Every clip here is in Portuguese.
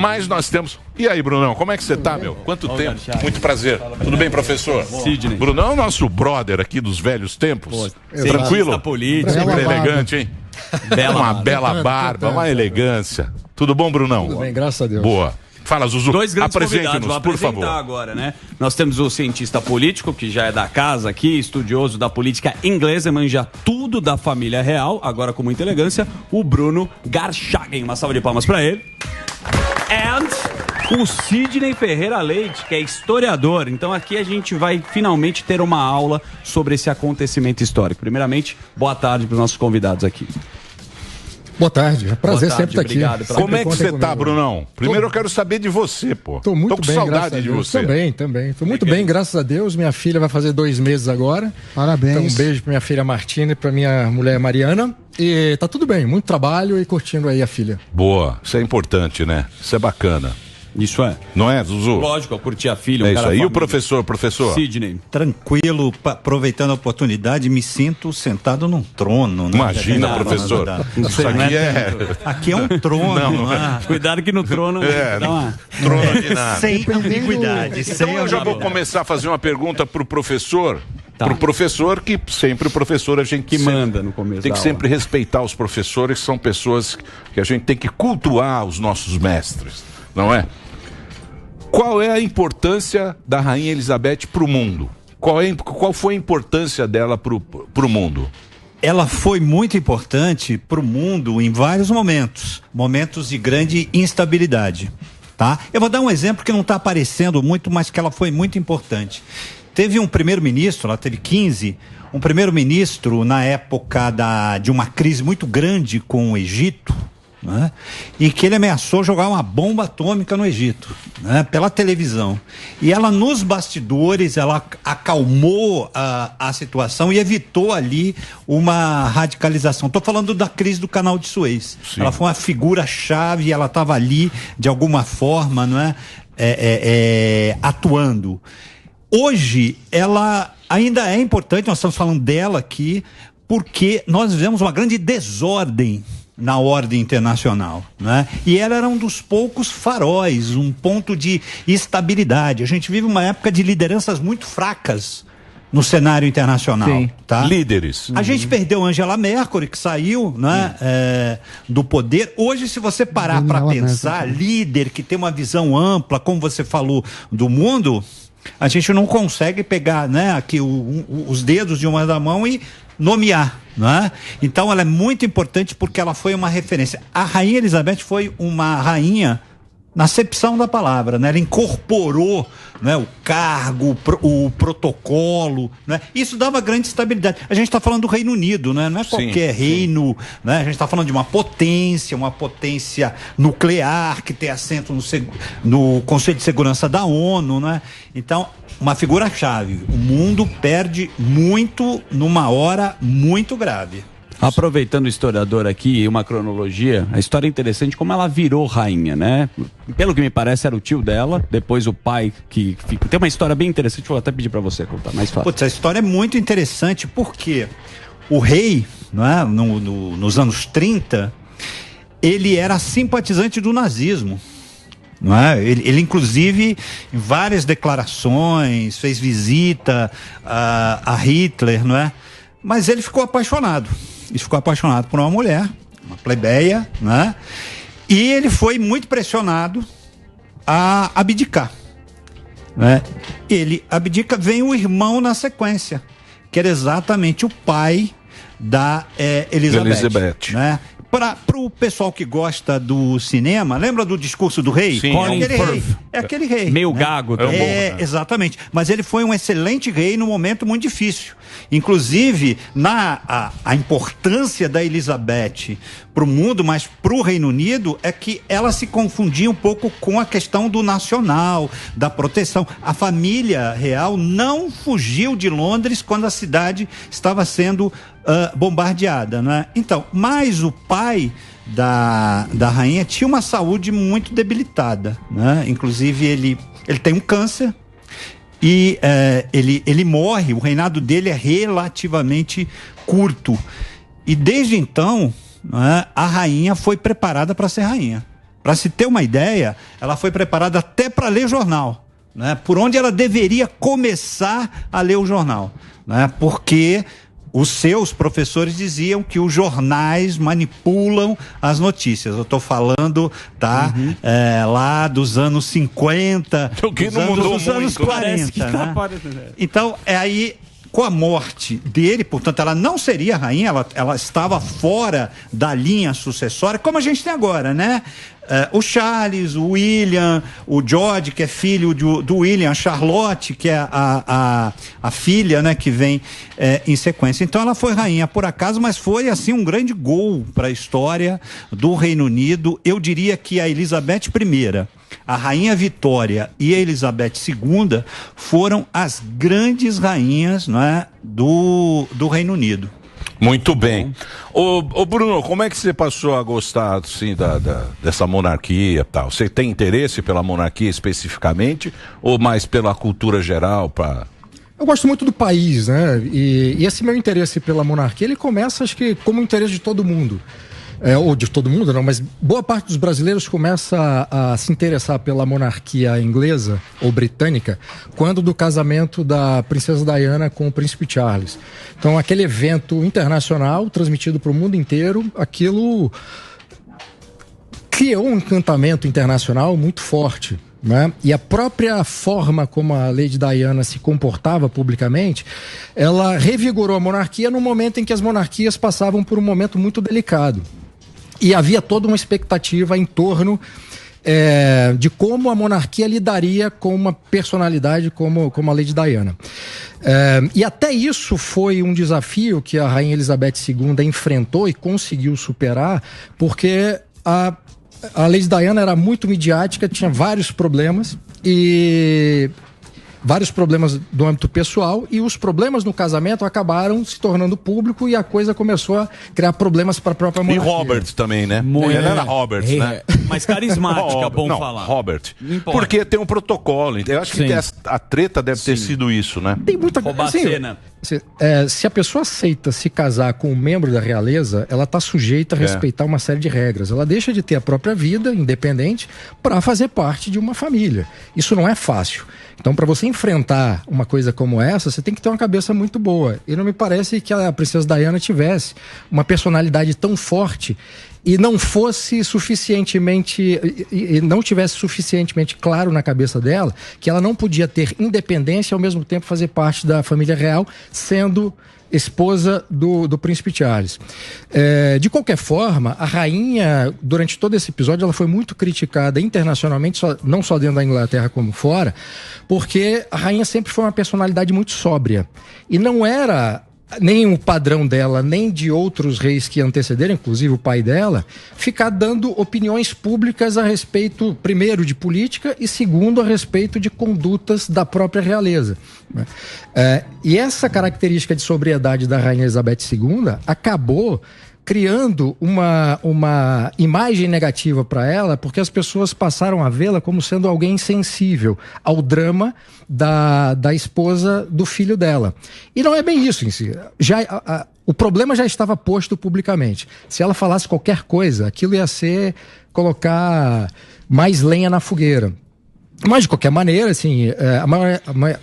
Mas nós temos... E aí, Brunão, como é que você tá, meu? Quanto tempo? Muito prazer. Tudo bem, professor? Sidney. Brunão é o nosso brother aqui dos velhos tempos. Tranquilo? Política. Sempre elegante, hein? Uma bela barba, uma elegância. Tudo bom, Brunão? Tudo bem, graças a Deus. Boa. Fala, Zuzu. Dois grandes convidados, vou por favor. agora, né? Nós temos o cientista político, que já é da casa aqui, estudioso da política inglesa, manja tudo da família real, agora com muita elegância, o Bruno Garchagen. Uma salva de palmas pra ele. E o Sidney Ferreira Leite, que é historiador. Então aqui a gente vai finalmente ter uma aula sobre esse acontecimento histórico. Primeiramente, boa tarde para os nossos convidados aqui. Boa tarde, é prazer sempre estar aqui. Como é que você tá, Brunão? Primeiro eu quero saber de você, pô. Tô muito com bem, saudade de você. Também. Tô muito bem, graças a Deus. Minha filha vai fazer 2 meses agora. Parabéns. Então um beijo pra minha filha Martina e pra minha mulher Mariana. E tá tudo bem, muito trabalho e curtindo aí a filha. Boa, isso é importante, né? Isso é bacana. Isso é. Não é, Zuzu? Lógico, eu curti a filha. É isso aí. E o professor? Sidney. Tranquilo, aproveitando a oportunidade, me sinto sentado num trono. Né? Imagina, professor. Isso aqui é... Aqui é um trono. Não. Cuidado que no trono... Trono de nada. Sem ambiguidade. Então eu já vou começar a fazer uma pergunta pro professor. Pro professor, que sempre o professor a gente que manda no começo. Tem que sempre respeitar os professores, que são pessoas que a gente tem que cultuar os nossos mestres, não é? Qual é a importância da Rainha Elizabeth para o mundo? Qual foi a importância dela para o mundo? Ela foi muito importante para o mundo em vários momentos de grande instabilidade, tá? Eu vou dar um exemplo que não está aparecendo muito, mas que ela foi muito importante. Teve um primeiro-ministro, ela teve 15, um primeiro-ministro na época de uma crise muito grande com o Egito, né? E que ele ameaçou jogar uma bomba atômica no Egito, né? Pela televisão. E ela, nos bastidores, ela acalmou a situação e evitou ali uma radicalização. Estou falando da crise do Canal de Suez. Sim. Ela foi uma figura-chave, ela estava ali, de alguma forma, não é? Atuando. Hoje, ela ainda é importante, nós estamos falando dela aqui, porque nós vivemos uma grande desordem na ordem internacional, né? E ela era um dos poucos faróis, um ponto de estabilidade. A gente vive uma época de lideranças muito fracas no cenário internacional. Sim. Tá? Líderes. A gente perdeu Angela Merkel, que saiu, né, do poder. Hoje, se você parar para pensar, líder que tem uma visão ampla, como você falou, do mundo, a gente não consegue pegar, né, aqui os dedos de uma da mão e nomear, né? Então ela é muito importante porque ela foi uma referência. A Rainha Elizabeth foi uma rainha na acepção da palavra, né? Ela incorporou, né, o cargo, o protocolo, né? Isso dava grande estabilidade. A gente está falando do Reino Unido, né? Não é qualquer reino, né? A gente está falando de uma potência nuclear que tem assento no Conselho de Segurança da ONU, né? Então, uma figura-chave. O mundo perde muito numa hora muito grave. Aproveitando o historiador aqui e uma cronologia, a história é interessante como ela virou rainha, né? Pelo que me parece era o tio dela, depois o pai que fica... Tem uma história bem interessante, vou até pedir pra você contar, mais fácil. Putz, a história é muito interessante porque o rei, né, nos anos 30, ele era simpatizante do nazismo. Não é? Ele inclusive, em várias declarações, fez visita a Hitler, não é? Mas ele ficou apaixonado. Ele ficou apaixonado por uma mulher, uma plebeia, né? E ele foi muito pressionado a abdicar, né? Ele abdica, vem o irmão na sequência, que era exatamente o pai da Elizabeth. Né? Para o pessoal que gosta do cinema, lembra do Discurso do Rei? Sim, é aquele rei. Meio gago também. Exatamente. Mas ele foi um excelente rei num momento muito difícil. Inclusive, a importância da Elizabeth para o mundo, mas para o Reino Unido, é que ela se confundia um pouco com a questão do nacional, da proteção. A família real não fugiu de Londres quando a cidade estava sendo bombardeada, né? Então, mas o pai da rainha tinha uma saúde muito debilitada, né? Inclusive ele tem um câncer e ele morre. O reinado dele é relativamente curto e desde então, né, a rainha foi preparada para ser rainha. Para se ter uma ideia, ela foi preparada até para ler jornal, né? Por onde ela deveria começar a ler o jornal, né? Porque os seus professores diziam que os jornais manipulam as notícias. Eu estou falando, tá? Lá dos anos 50, dos anos 40, né? Então, aí, com a morte dele, portanto, ela não seria rainha, ela estava fora da linha sucessória, como a gente tem agora, né? O Charles, o William, o George, que é filho do William, a Charlotte, que é a filha, né, que vem em sequência. Então ela foi rainha por acaso, mas foi assim um grande gol para a história do Reino Unido. Eu diria que a Elizabeth I, a Rainha Vitória e a Elizabeth II foram as grandes rainhas, não é, do Reino Unido. Muito bem. Ô Bruno, como é que você passou a gostar assim, dessa monarquia e tal? Você tem interesse pela monarquia especificamente ou mais pela cultura geral? Eu gosto muito do país, né? E esse meu interesse pela monarquia, ele começa, acho que, como o interesse de todo mundo. Ou de todo mundo, não, mas boa parte dos brasileiros começa a se interessar pela monarquia inglesa ou britânica quando do casamento da princesa Diana com o príncipe Charles. Então, aquele evento internacional transmitido para o mundo inteiro, aquilo criou um encantamento internacional muito forte, né? E a própria forma como a Lady Diana se comportava publicamente, ela revigorou a monarquia no momento em que as monarquias passavam por um momento muito delicado. E havia toda uma expectativa em torno de como a monarquia lidaria com uma personalidade como a Lady Diana. E até isso foi um desafio que a Rainha Elizabeth II enfrentou e conseguiu superar, porque a Lady Diana era muito midiática, tinha vários problemas do âmbito pessoal, e os problemas no casamento acabaram se tornando público e a coisa começou a criar problemas para a própria monarquia. E Robert também, né? Ela era Robert, né? Mas carismática, bom falar. Robert. Porque tem um protocolo. Eu acho que a treta deve ter sido isso, né? Tem muita coisa. Se a pessoa aceita se casar com um membro da realeza, ela está sujeita a respeitar uma série de regras. Ela deixa de ter a própria vida independente para fazer parte de uma família. Isso não é fácil. Então, para você enfrentar uma coisa como essa, você tem que ter uma cabeça muito boa. E não me parece que a princesa Diana tivesse uma personalidade tão forte e não fosse suficientemente, e não tivesse suficientemente claro na cabeça dela que ela não podia ter independência e ao mesmo tempo fazer parte da família real, sendo esposa do príncipe Charles. De qualquer forma, a rainha, durante todo esse episódio, ela foi muito criticada internacionalmente, não só dentro da Inglaterra como fora, porque a rainha sempre foi uma personalidade muito sóbria. E não era nem o padrão dela, nem de outros reis que antecederam, inclusive o pai dela, ficar dando opiniões públicas a respeito, primeiro, de política e, segundo, a respeito de condutas da própria realeza. E essa característica de sobriedade da Rainha Elizabeth II acabou criando uma imagem negativa para ela, porque as pessoas passaram a vê-la como sendo alguém insensível ao drama da esposa do filho dela. E não é bem isso em si. O problema já estava posto publicamente. Se ela falasse qualquer coisa, aquilo ia ser colocar mais lenha na fogueira. Mas, de qualquer maneira, assim, a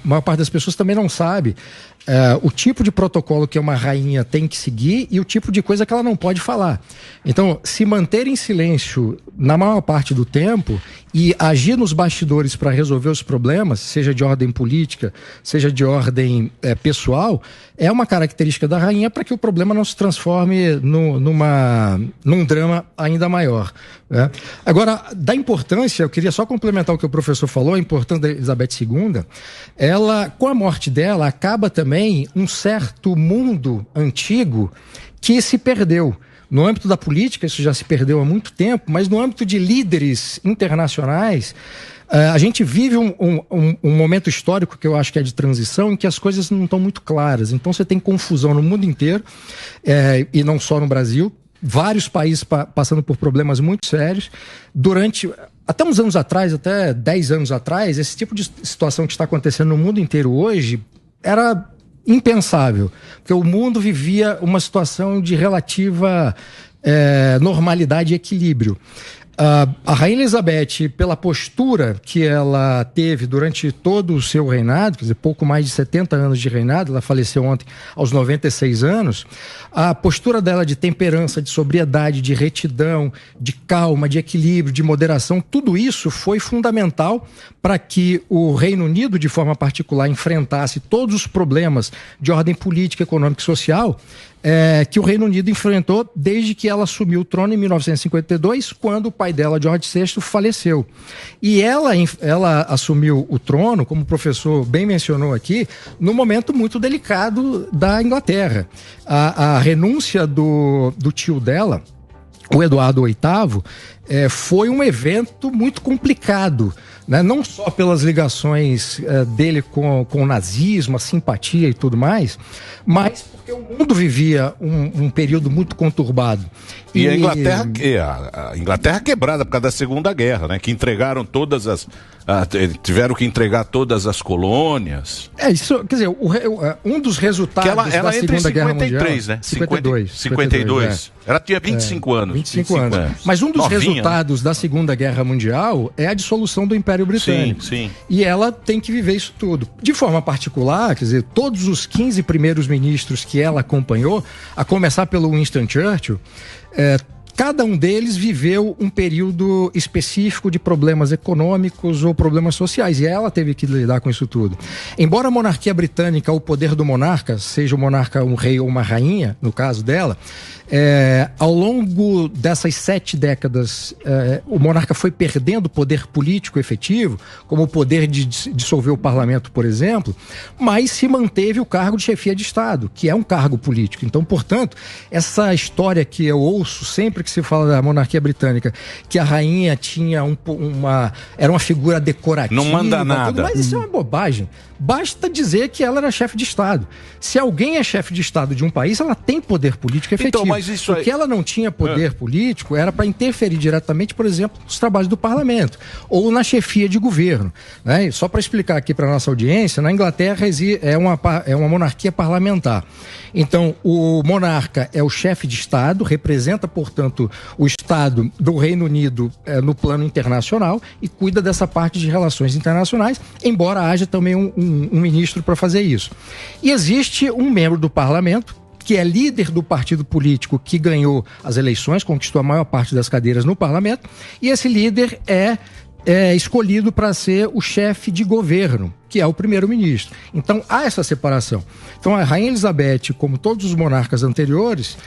maior parte das pessoas também não sabe o tipo de protocolo que uma rainha tem que seguir e o tipo de coisa que ela não pode falar. Então, se manter em silêncio na maior parte do tempo e agir nos bastidores para resolver os problemas, seja de ordem política, seja de ordem pessoal, é uma característica da rainha para que o problema não se transforme num drama ainda maior. Né? Agora, da importância, eu queria só complementar o que o professor falou, a importância da Elizabeth II, ela, com a morte dela, acaba também um certo mundo antigo que se perdeu. No âmbito da política, isso já se perdeu há muito tempo, mas no âmbito de líderes internacionais, a gente vive um momento histórico que eu acho que é de transição, em que as coisas não estão muito claras. Então você tem confusão no mundo inteiro, e não só no Brasil, vários países passando por problemas muito sérios. Até uns anos atrás, até 10 anos atrás, esse tipo de situação que está acontecendo no mundo inteiro hoje era impensável, porque o mundo vivia uma situação de relativa normalidade e equilíbrio. A Rainha Elizabeth, pela postura que ela teve durante todo o seu reinado, quer dizer, pouco mais de 70 anos de reinado, ela faleceu ontem aos 96 anos, a postura dela de temperança, de sobriedade, de retidão, de calma, de equilíbrio, de moderação, tudo isso foi fundamental para que o Reino Unido, de forma particular, enfrentasse todos os problemas de ordem política, econômica e social que o Reino Unido enfrentou desde que ela assumiu o trono em 1952, quando o pai dela, George VI, faleceu. E ela assumiu o trono, como o professor bem mencionou aqui, num momento muito delicado da Inglaterra. A renúncia do tio dela, o Eduardo VIII, foi um evento muito complicado, né? Não só pelas ligações dele com o nazismo, a simpatia e tudo mais, mas porque o mundo vivia um período muito conturbado. E a Inglaterra quebrada por causa da Segunda Guerra, né? Que entregaram todas as... tiveram que entregar todas as colônias. Isso, quer dizer, um dos resultados ela da Segunda Guerra Mundial... 53, né? 52. Ela tinha 25 anos. 25 anos. Mas um dos resultados da Segunda Guerra Mundial é a dissolução do Império Britânico. Sim. E ela tem que viver isso tudo. De forma particular, quer dizer, todos os 15 primeiros ministros que ela acompanhou, a começar pelo Winston Churchill, cada um deles viveu um período específico de problemas econômicos ou problemas sociais, e ela teve que lidar com isso tudo. Embora a monarquia britânica, o poder do monarca, seja o monarca um rei ou uma rainha, no caso dela, ao longo dessas 7 décadas, o monarca foi perdendo poder político efetivo, como o poder de dissolver o parlamento, por exemplo, mas se manteve o cargo de chefia de Estado, que é um cargo político. Então, portanto, essa história que eu ouço sempre que se fala da monarquia britânica, que a rainha tinha era uma figura decorativa, não manda nada, mas isso é uma bobagem. Basta dizer que ela era chefe de Estado. Se alguém é chefe de Estado de um país, ela tem poder político efetivo. Então, mas isso Porque ela não tinha poder político era para interferir diretamente, por exemplo, nos trabalhos do parlamento ou na chefia de governo, né? Só para explicar aqui para nossa audiência, na Inglaterra é uma monarquia parlamentar. Então, o monarca é o chefe de Estado, representa, portanto, o Estado do Reino Unido no plano internacional e cuida dessa parte de relações internacionais, embora haja também um ministro para fazer isso. E existe um membro do parlamento, que é líder do partido político que ganhou as eleições, conquistou a maior parte das cadeiras no parlamento, e esse líder é escolhido para ser o chefe de governo, que é o primeiro-ministro. Então, há essa separação. Então, a Rainha Elizabeth, como todos os monarcas anteriores,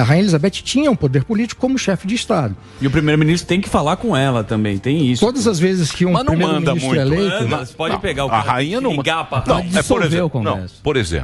a Rainha Elizabeth tinha um poder político como chefe de Estado. E o primeiro-ministro tem que falar com ela também, tem isso. Todas as vezes que um primeiro-ministro é eleito... Você pode pegar o a rainha não ligar para por exemplo,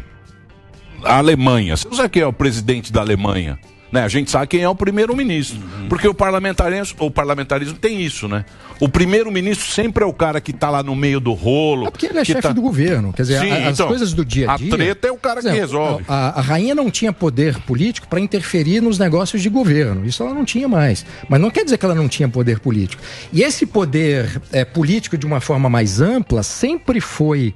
a Alemanha. Você sabe quem é o presidente da Alemanha? Né? A gente sabe quem é o primeiro-ministro. Porque o parlamentarismo tem isso, né? O primeiro-ministro sempre é o cara que está lá no meio do rolo. É porque ele é chefe do governo. Quer dizer, as coisas do dia a dia... A treta é o cara que resolve. A rainha não tinha poder político para interferir nos negócios de governo. Isso ela não tinha mais. Mas não quer dizer que ela não tinha poder político. E esse poder político, de uma forma mais ampla, sempre foi...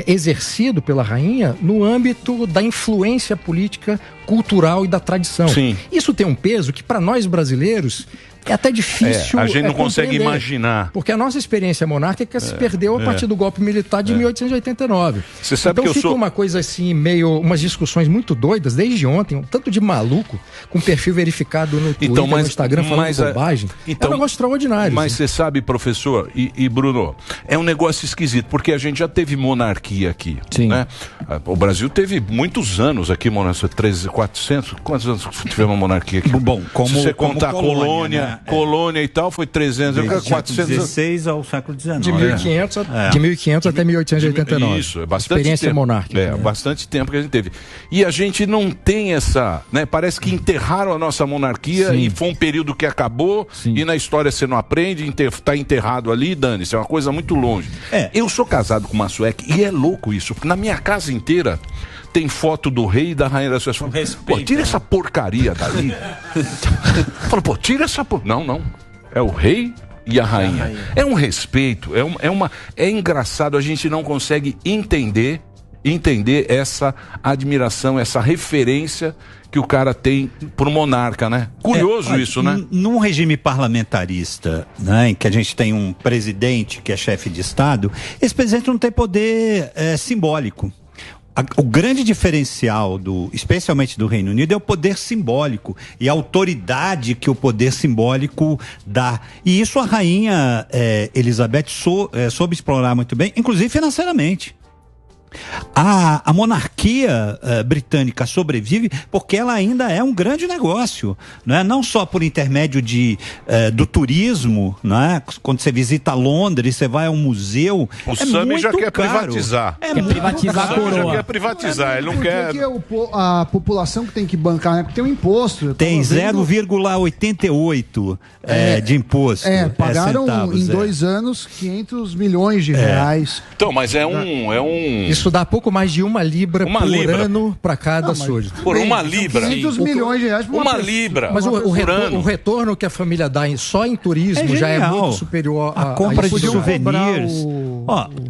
exercido pela rainha no âmbito da influência política, cultural e da tradição. Sim. Isso tem um peso que, para nós brasileiros, é até difícil. A gente não consegue imaginar. Porque a nossa experiência monárquica se perdeu a partir do golpe militar de 1889. Você sabe então que fica uma coisa assim, umas discussões muito doidas, desde ontem, um tanto de maluco, com perfil verificado no Twitter, no Instagram, falando bobagem. É um negócio extraordinário. Mas você sabe, professor e Bruno, é um negócio esquisito, porque a gente já teve monarquia aqui. Sim. Né? O Brasil teve muitos anos aqui, monarquia, 13, 400, quantos anos tivemos monarquia aqui? Bom, se você contar a colônia, né? Colônia e tal, foi 300, 400... 16 ao século XIX. De 1500 até 1889. Isso, é bastante experiência tempo. monárquica. Bastante tempo que a gente teve. E a gente não tem essa... Né, parece que enterraram a nossa monarquia. Sim. E foi um período que acabou. Sim. E na história você não aprende, tá enterrado ali, dane-se, é uma coisa muito longe. Eu sou casado com uma sueca e é louco isso, porque na minha casa inteira tem foto do rei e da rainha da Suécia. Pô, tira essa porcaria dali. Fala, pô, tira essa Não. É o rei e a rainha. É um respeito. É engraçado, a gente não consegue entender entender essa admiração, essa referência que o cara tem pro monarca, né? Curioso isso, né? Num regime parlamentarista, né, em que a gente tem um presidente que é chefe de Estado, esse presidente não tem poder simbólico. O grande diferencial, especialmente do Reino Unido, é o poder simbólico e a autoridade que o poder simbólico dá. E isso a rainha Elizabeth soube explorar muito bem, inclusive financeiramente. A monarquia britânica sobrevive porque ela ainda é um grande negócio, não só por intermédio do turismo, quando você visita Londres, você vai a um museu. O Sami já quer privatizar. Quer privatizar a coroa. Já quer privatizar, ele não quer. Porque a população que tem que bancar, né? Porque tem um imposto. Tem 0,88 de imposto. Pagaram centavos, em 2 anos 500 milhões de reais. Então, mas Isso dá pouco mais de 1 libra por ano para cada súdito. Por 1 libra. 500 milhões de reais por uma libra. Mas o retorno que a família dá só em turismo já é muito superior a compra de souvenirs.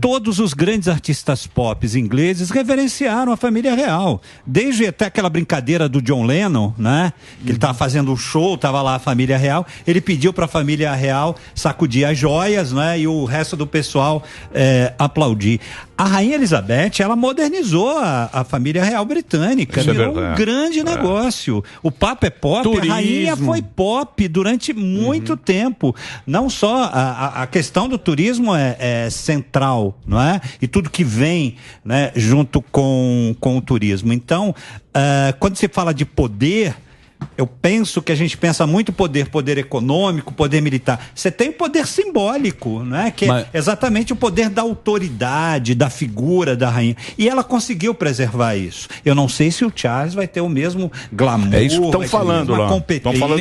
Todos os grandes artistas pop ingleses reverenciaram a família real. Desde até aquela brincadeira do John Lennon, que ele estava fazendo um show, estava lá a família real, ele pediu para a família real sacudir as joias, e o resto do pessoal aplaudir. A rainha Elizabeth, ela modernizou a família real britânica, virou um grande negócio. O Papa é pop, turismo. A rainha foi pop durante muito tempo. Não só a questão do turismo é central, e tudo que vem, junto com o turismo. Então, quando se fala de poder, eu penso que a gente pensa muito poder econômico, poder militar. Você tem o poder simbólico, que é exatamente o poder da autoridade, da figura da rainha. E ela conseguiu preservar isso. Eu não sei se o Charles vai ter o mesmo glamour. É isso que estão falando lá. Estão falando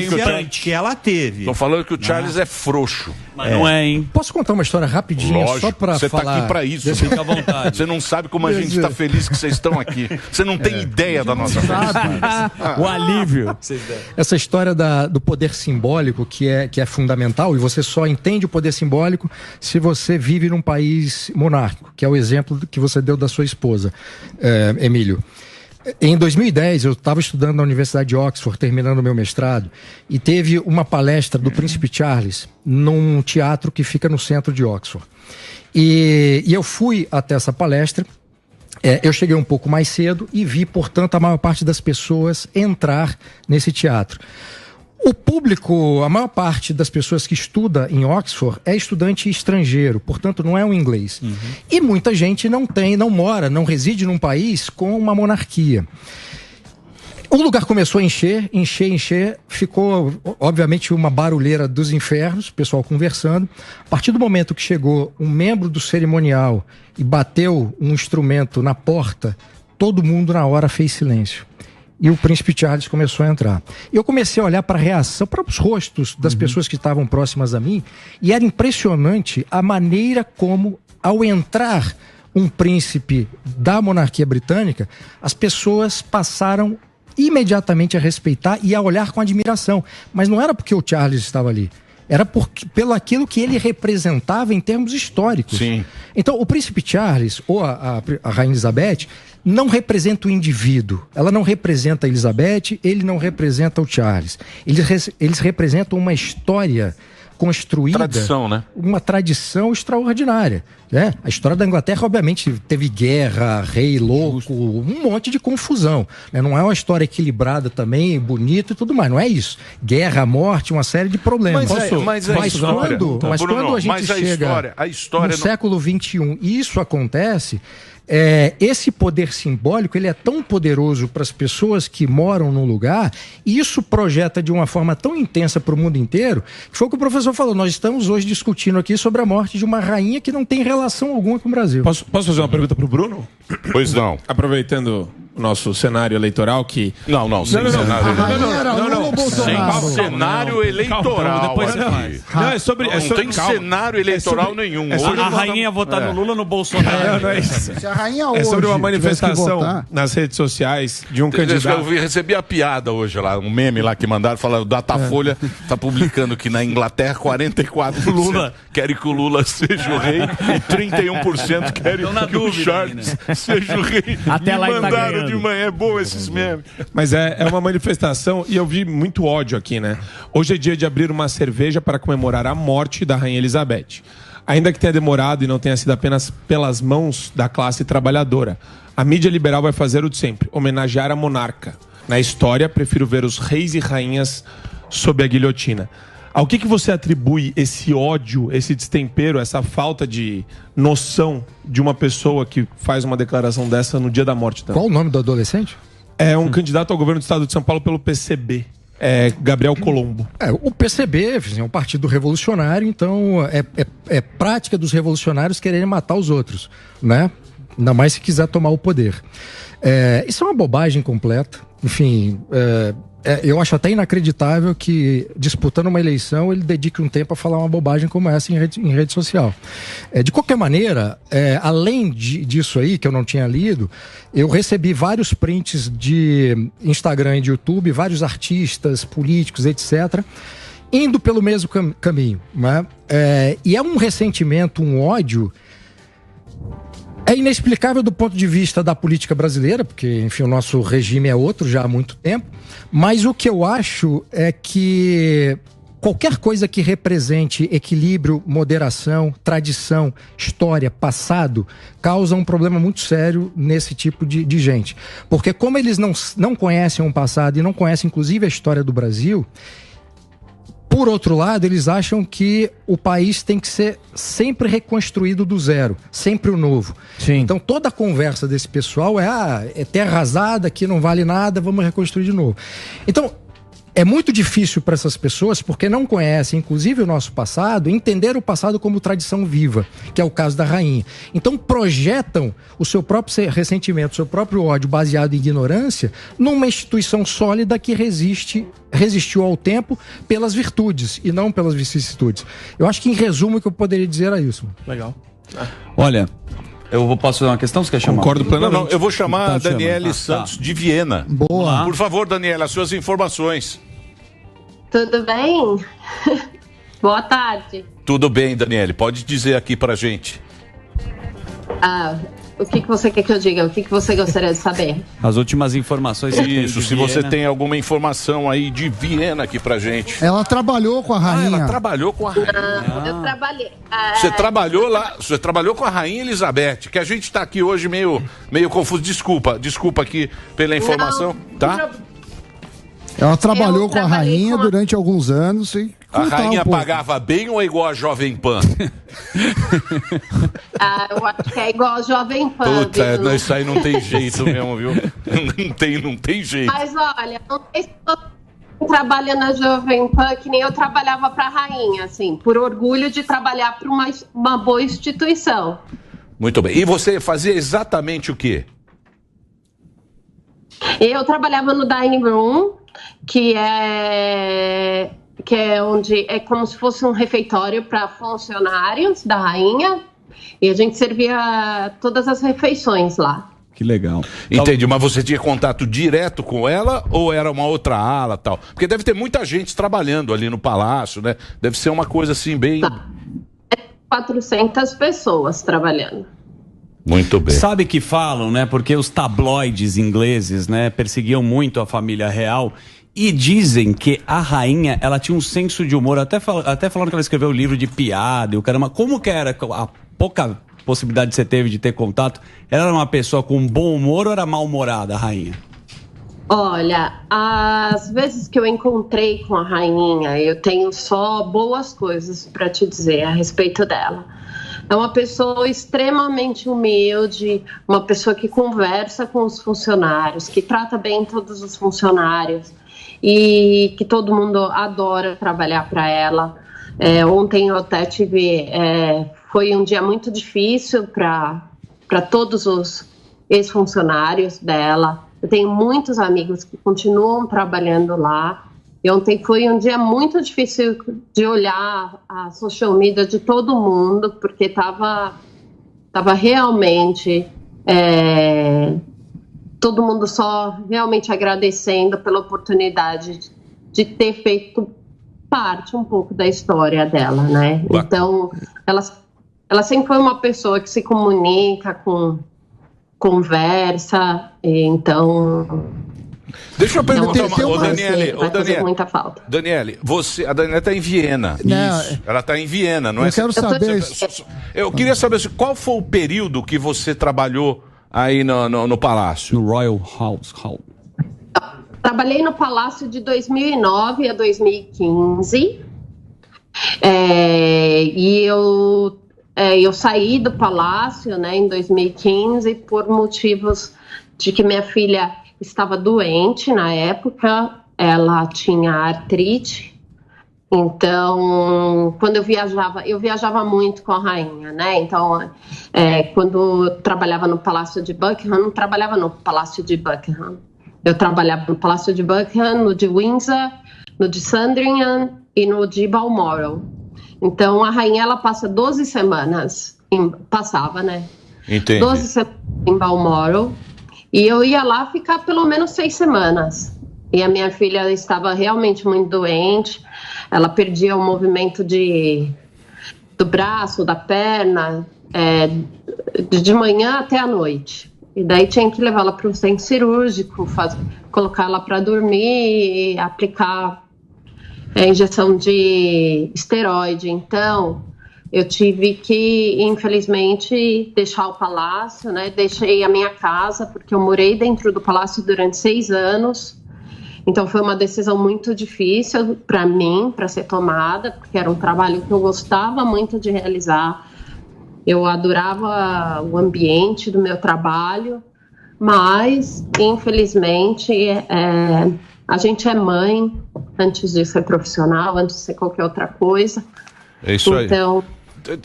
que ela teve. Estão falando que o Charles é frouxo. Mas não é, hein? Posso contar uma história rapidinha? Lógico, só para você falar... tá aqui para isso. Fica à vontade. Você não sabe como a gente está feliz que vocês estão aqui. Você não tem ideia da nossa felicidade. O alívio. Essa história do poder simbólico que é fundamental, e você só entende o poder simbólico se você vive num país monárquico, que é o exemplo que você deu da sua esposa, Emílio. Em 2010, eu estava estudando na Universidade de Oxford, terminando o meu mestrado, e teve uma palestra do Príncipe Charles num teatro que fica no centro de Oxford. E eu fui até essa palestra. Eu cheguei um pouco mais cedo e vi, portanto, a maior parte das pessoas entrar nesse teatro. O público, a maior parte das pessoas que estuda em Oxford é estudante estrangeiro, portanto não é um inglês. E muita gente não mora, não reside num país com uma monarquia. O lugar começou a encher, ficou, obviamente, uma barulheira dos infernos, o pessoal conversando. A partir do momento que chegou um membro do cerimonial e bateu um instrumento na porta, todo mundo na hora fez silêncio. E o príncipe Charles começou a entrar. E eu comecei a olhar para a reação, para os rostos das pessoas que estavam próximas a mim, e era impressionante a maneira como, ao entrar um príncipe da monarquia britânica, as pessoas passaram imediatamente a respeitar e a olhar com admiração. Mas não era porque o Charles estava ali. Era pelo aquilo que ele representava em termos históricos. Sim. Então, o príncipe Charles, ou a rainha Elizabeth, não representa o indivíduo. Ela não representa a Elizabeth, ele não representa o Charles. Eles representam uma história construída, tradição, né? Uma tradição extraordinária. A história da Inglaterra, obviamente, teve guerra, rei louco, um monte de confusão. Não é uma história equilibrada também, bonita e tudo mais. Não é isso. Guerra, morte, uma série de problemas. Mas quando a gente chega no século XXI e isso acontece... esse poder simbólico, ele é tão poderoso para as pessoas que moram no lugar, e isso projeta de uma forma tão intensa para o mundo inteiro, que foi o que o professor falou. Nós estamos hoje discutindo aqui sobre a morte de uma rainha que não tem relação alguma com o Brasil. Posso fazer uma pergunta para o Bruno? Pois não. Aproveitando nosso cenário eleitoral que... Não, sem cenário. Sem cenário eleitoral. Depois não, é sobre... Não tem cenário eleitoral nenhum. A rainha votar no Lula, no Bolsonaro. Não é isso. Se a rainha hoje é sobre uma manifestação nas redes sociais de um candidato. Eu recebi a piada hoje lá, um meme lá que mandaram, falando, o Datafolha está publicando que na Inglaterra 44% Lula querem que o Lula seja o rei e 31% querem que o Charles seja o rei. Até lá mandaram tá de manhã, é bom esses memes. Mas é uma manifestação e eu vi muito ódio aqui, né? Hoje é dia de abrir uma cerveja para comemorar a morte da Rainha Elizabeth. Ainda que tenha demorado e não tenha sido apenas pelas mãos da classe trabalhadora, a mídia liberal vai fazer o de sempre, homenagear a monarca. Na história, prefiro ver os reis e rainhas sob a guilhotina. Ao que você atribui esse ódio, esse destempero, essa falta de noção de uma pessoa que faz uma declaração dessa no dia da morte dela? Qual o nome do adolescente? É um candidato ao governo do estado de São Paulo pelo PCB. É Gabriel Colombo. O PCB é um partido revolucionário, então é prática dos revolucionários quererem matar os outros, né? Ainda mais se quiser tomar o poder. Isso é uma bobagem completa. Enfim, eu acho até inacreditável que, disputando uma eleição, ele dedique um tempo a falar uma bobagem como essa em rede social. De qualquer maneira, além disso aí, que eu não tinha lido, eu recebi vários prints de Instagram e de YouTube, vários artistas, políticos, etc., indo pelo mesmo caminho, né? E é um ressentimento, um ódio. É inexplicável do ponto de vista da política brasileira, porque, enfim, o nosso regime é outro já há muito tempo, mas o que eu acho é que qualquer coisa que represente equilíbrio, moderação, tradição, história, passado, causa um problema muito sério nesse tipo de gente. Porque como eles não conhecem o passado e não conhecem, inclusive, a história do Brasil, por outro lado, eles acham que o país tem que ser sempre reconstruído do zero, sempre o novo. Sim. Então toda a conversa desse pessoal é terra arrasada, aqui não vale nada, vamos reconstruir de novo. Então, é muito difícil para essas pessoas, porque não conhecem, inclusive, o nosso passado, entender o passado como tradição viva, que é o caso da rainha. Então projetam o seu próprio ressentimento, o seu próprio ódio baseado em ignorância, numa instituição sólida que resistiu ao tempo pelas virtudes e não pelas vicissitudes. Eu acho que, em resumo, o que eu poderia dizer era isso. Legal. Olha, posso fazer uma questão? Você quer chamar? Concordo plenamente. Não, eu vou chamar a Daniele Santos de Viena. Boa. Por favor, Daniele, as suas informações. Tudo bem? Boa tarde. Tudo bem, Daniele. Pode dizer aqui pra gente. O que você quer que eu diga? O que você gostaria de saber? As últimas informações. Isso, se você tem alguma informação aí de Viena aqui pra gente. Ela trabalhou com a rainha. Ela trabalhou com a rainha. Eu trabalhei. Você trabalhou lá, você trabalhou com a Rainha Elizabeth, que a gente tá aqui hoje meio confuso. Desculpa aqui pela informação, tá? Ela trabalhou com a rainha durante alguns anos. A rainha pagava bem ou é igual a Jovem Pan? Eu acho que é igual a Jovem Pan. Puta, isso aí não tem jeito mesmo, viu? Não tem jeito. Mas olha, não sei se você trabalha na Jovem Pan, que nem eu trabalhava para a rainha, assim, por orgulho de trabalhar para uma boa instituição. Muito bem. E você fazia exatamente o quê? Eu trabalhava no Dining Room, que é onde é como se fosse um refeitório para funcionários da rainha, e a gente servia todas as refeições lá. Que legal. Entendi, mas você tinha contato direto com ela ou era uma outra ala tal? Porque deve ter muita gente trabalhando ali no palácio, né? Deve ser uma coisa assim bem... 400 pessoas trabalhando. Muito bem. Sabe que falam, né? Porque os tabloides ingleses, né, perseguiam muito a família real e dizem que a rainha, ela tinha um senso de humor, até falando que ela escreveu um livro de piada e o caramba. Como que era a pouca possibilidade que você teve de ter contato? Ela era uma pessoa com bom humor ou era mal-humorada, a rainha? Olha, as vezes que eu encontrei com a rainha, eu tenho só boas coisas para te dizer a respeito dela. É uma pessoa extremamente humilde, uma pessoa que conversa com os funcionários, que trata bem todos os funcionários e que todo mundo adora trabalhar para ela. Ontem eu até tive... foi um dia muito difícil para todos ex-funcionários dela. Eu tenho muitos amigos que continuam trabalhando lá. E ontem foi um dia muito difícil de olhar a social media de todo mundo, porque estava realmente todo mundo só realmente agradecendo pela oportunidade de ter feito parte um pouco da história dela, né? Então, ela sempre foi uma pessoa que se comunica, conversa, então... Deixa eu perguntar Daniele, muita falta. Daniele, a Daniele está em Viena. Isso. Ela está em Viena, não é? Eu quero saber... Eu queria saber qual foi o período que você trabalhou aí no Palácio? No Royal House. Trabalhei no Palácio de 2009 a 2015. E eu saí do Palácio, né, em 2015 por motivos de que minha filha estava doente na época, ela tinha artrite, então quando eu viajava muito com a rainha, né, então quando eu trabalhava no Palácio de Buckingham, não trabalhava no Palácio de Buckingham, eu trabalhava no Palácio de Buckingham, no de Windsor, no de Sandringham e no de Balmoral. Então a rainha, ela passa 12 semanas, passava, né, Entendi. 12 semanas em Balmoral. E eu ia lá ficar pelo menos 6 semanas. E a minha filha estava realmente muito doente. Ela perdia o movimento do braço, da perna, de manhã até a noite. E daí tinha que levá-la para o centro cirúrgico, colocá-la para dormir e aplicar injeção de esteroide. Então... eu tive que, infelizmente, deixar o palácio, né? Deixei a minha casa, porque eu morei dentro do palácio durante 6 anos. Então, foi uma decisão muito difícil para mim, para ser tomada, porque era um trabalho que eu gostava muito de realizar. Eu adorava o ambiente do meu trabalho, mas, infelizmente, a gente é mãe antes de ser profissional, antes de ser qualquer outra coisa. É isso aí. Então...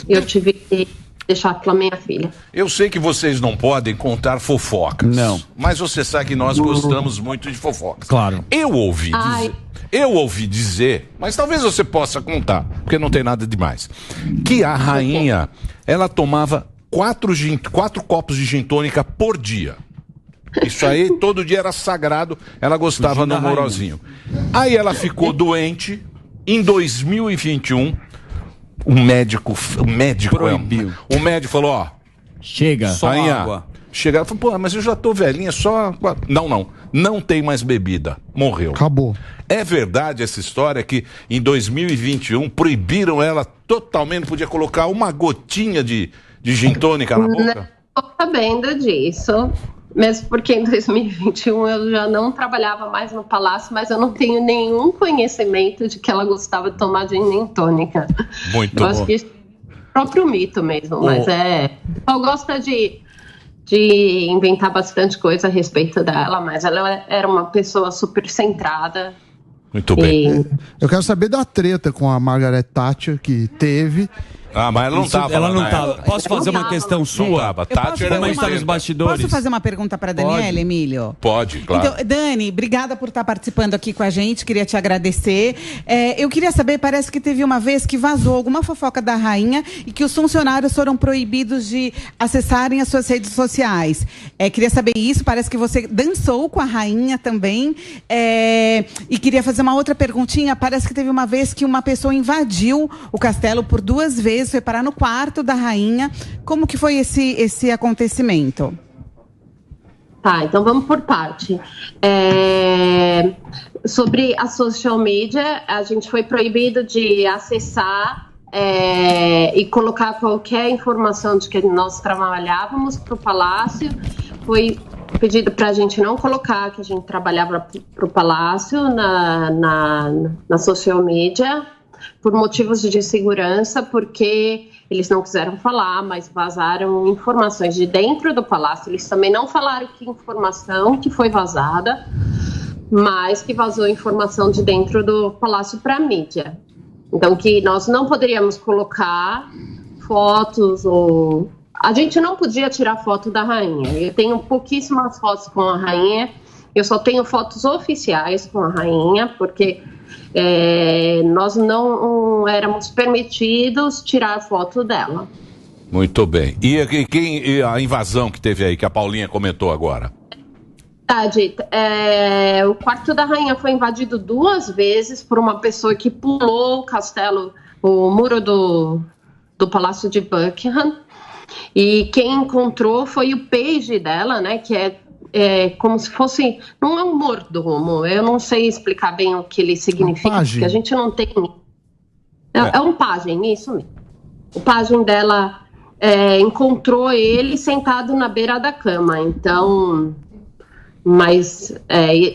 eu tive que deixar para minha filha. Eu sei que vocês não podem contar fofocas. Não. Mas você sabe que nós gostamos muito de fofocas. Claro. Eu ouvi dizer, mas talvez você possa contar, porque não tem nada demais, que a rainha, ela tomava 4 copos de gin tônica por dia. Isso aí, todo dia era sagrado, ela gostava no morozinho. Aí ela ficou doente, em 2021... O médico proibiu. O médico falou, ó, chega, só água. Chega, falou, pô, mas eu já tô velhinha, só... Não tem mais bebida, morreu. Acabou. É verdade essa história que em 2021 proibiram ela totalmente, não podia colocar uma gotinha de gin tônica na boca? Não tô sabendo disso. Mesmo porque em 2021 eu já não trabalhava mais no palácio, mas eu não tenho nenhum conhecimento de que ela gostava de tomar gin tônica. Muito bom. Eu bom. acho que isso é próprio mito mesmo, mas ela gosta de inventar bastante coisa a respeito dela, mas ela era uma pessoa super centrada. Muito bem. Eu quero saber da treta com a Margaret Thatcher que teve. Ah, mas ela não estava. Ela não estava. Posso fazer uma questão sua? Thatcher Como está nos bastidores? Posso fazer uma pergunta para a Daniela, Emílio? Pode, claro. Então, Dani, obrigada por estar participando aqui com a gente, queria te agradecer. Eu queria saber, parece que teve uma vez que vazou alguma fofoca da rainha e que os funcionários foram proibidos de acessarem as suas redes sociais. Queria saber isso, parece que você dançou com a rainha também. E queria fazer uma outra perguntinha, parece que teve uma vez que uma pessoa invadiu o castelo por 2 vezes, foi parar no quarto da rainha. Como que foi esse acontecimento? Tá, então vamos por parte. Sobre a social media, a gente foi proibido de acessar e colocar qualquer informação de que nós trabalhávamos para o palácio. Foi pedido para a gente não colocar que a gente trabalhava para o palácio na social media, por motivos de segurança, porque eles não quiseram falar, mas vazaram informações de dentro do palácio. Eles também não falaram que informação que foi vazada, mas que vazou informação de dentro do palácio para a mídia. Então, que nós não poderíamos colocar fotos ou a gente não podia tirar foto da rainha. Eu tenho pouquíssimas fotos com a rainha. Eu só tenho fotos oficiais com a rainha, porque nós não éramos permitidos tirar foto dela. Muito bem. E a invasão que teve aí, que a Paulinha comentou agora? O quarto da rainha foi invadido 2 vezes por uma pessoa que pulou o castelo, o muro do Palácio de Buckingham. E quem encontrou foi o page dela, né, que é como se fosse, não é um mordomo, eu não sei explicar bem o que ele significa, porque a gente não tem... É um pajem, isso mesmo. O pajem dela encontrou ele sentado na beira da cama, então... Mas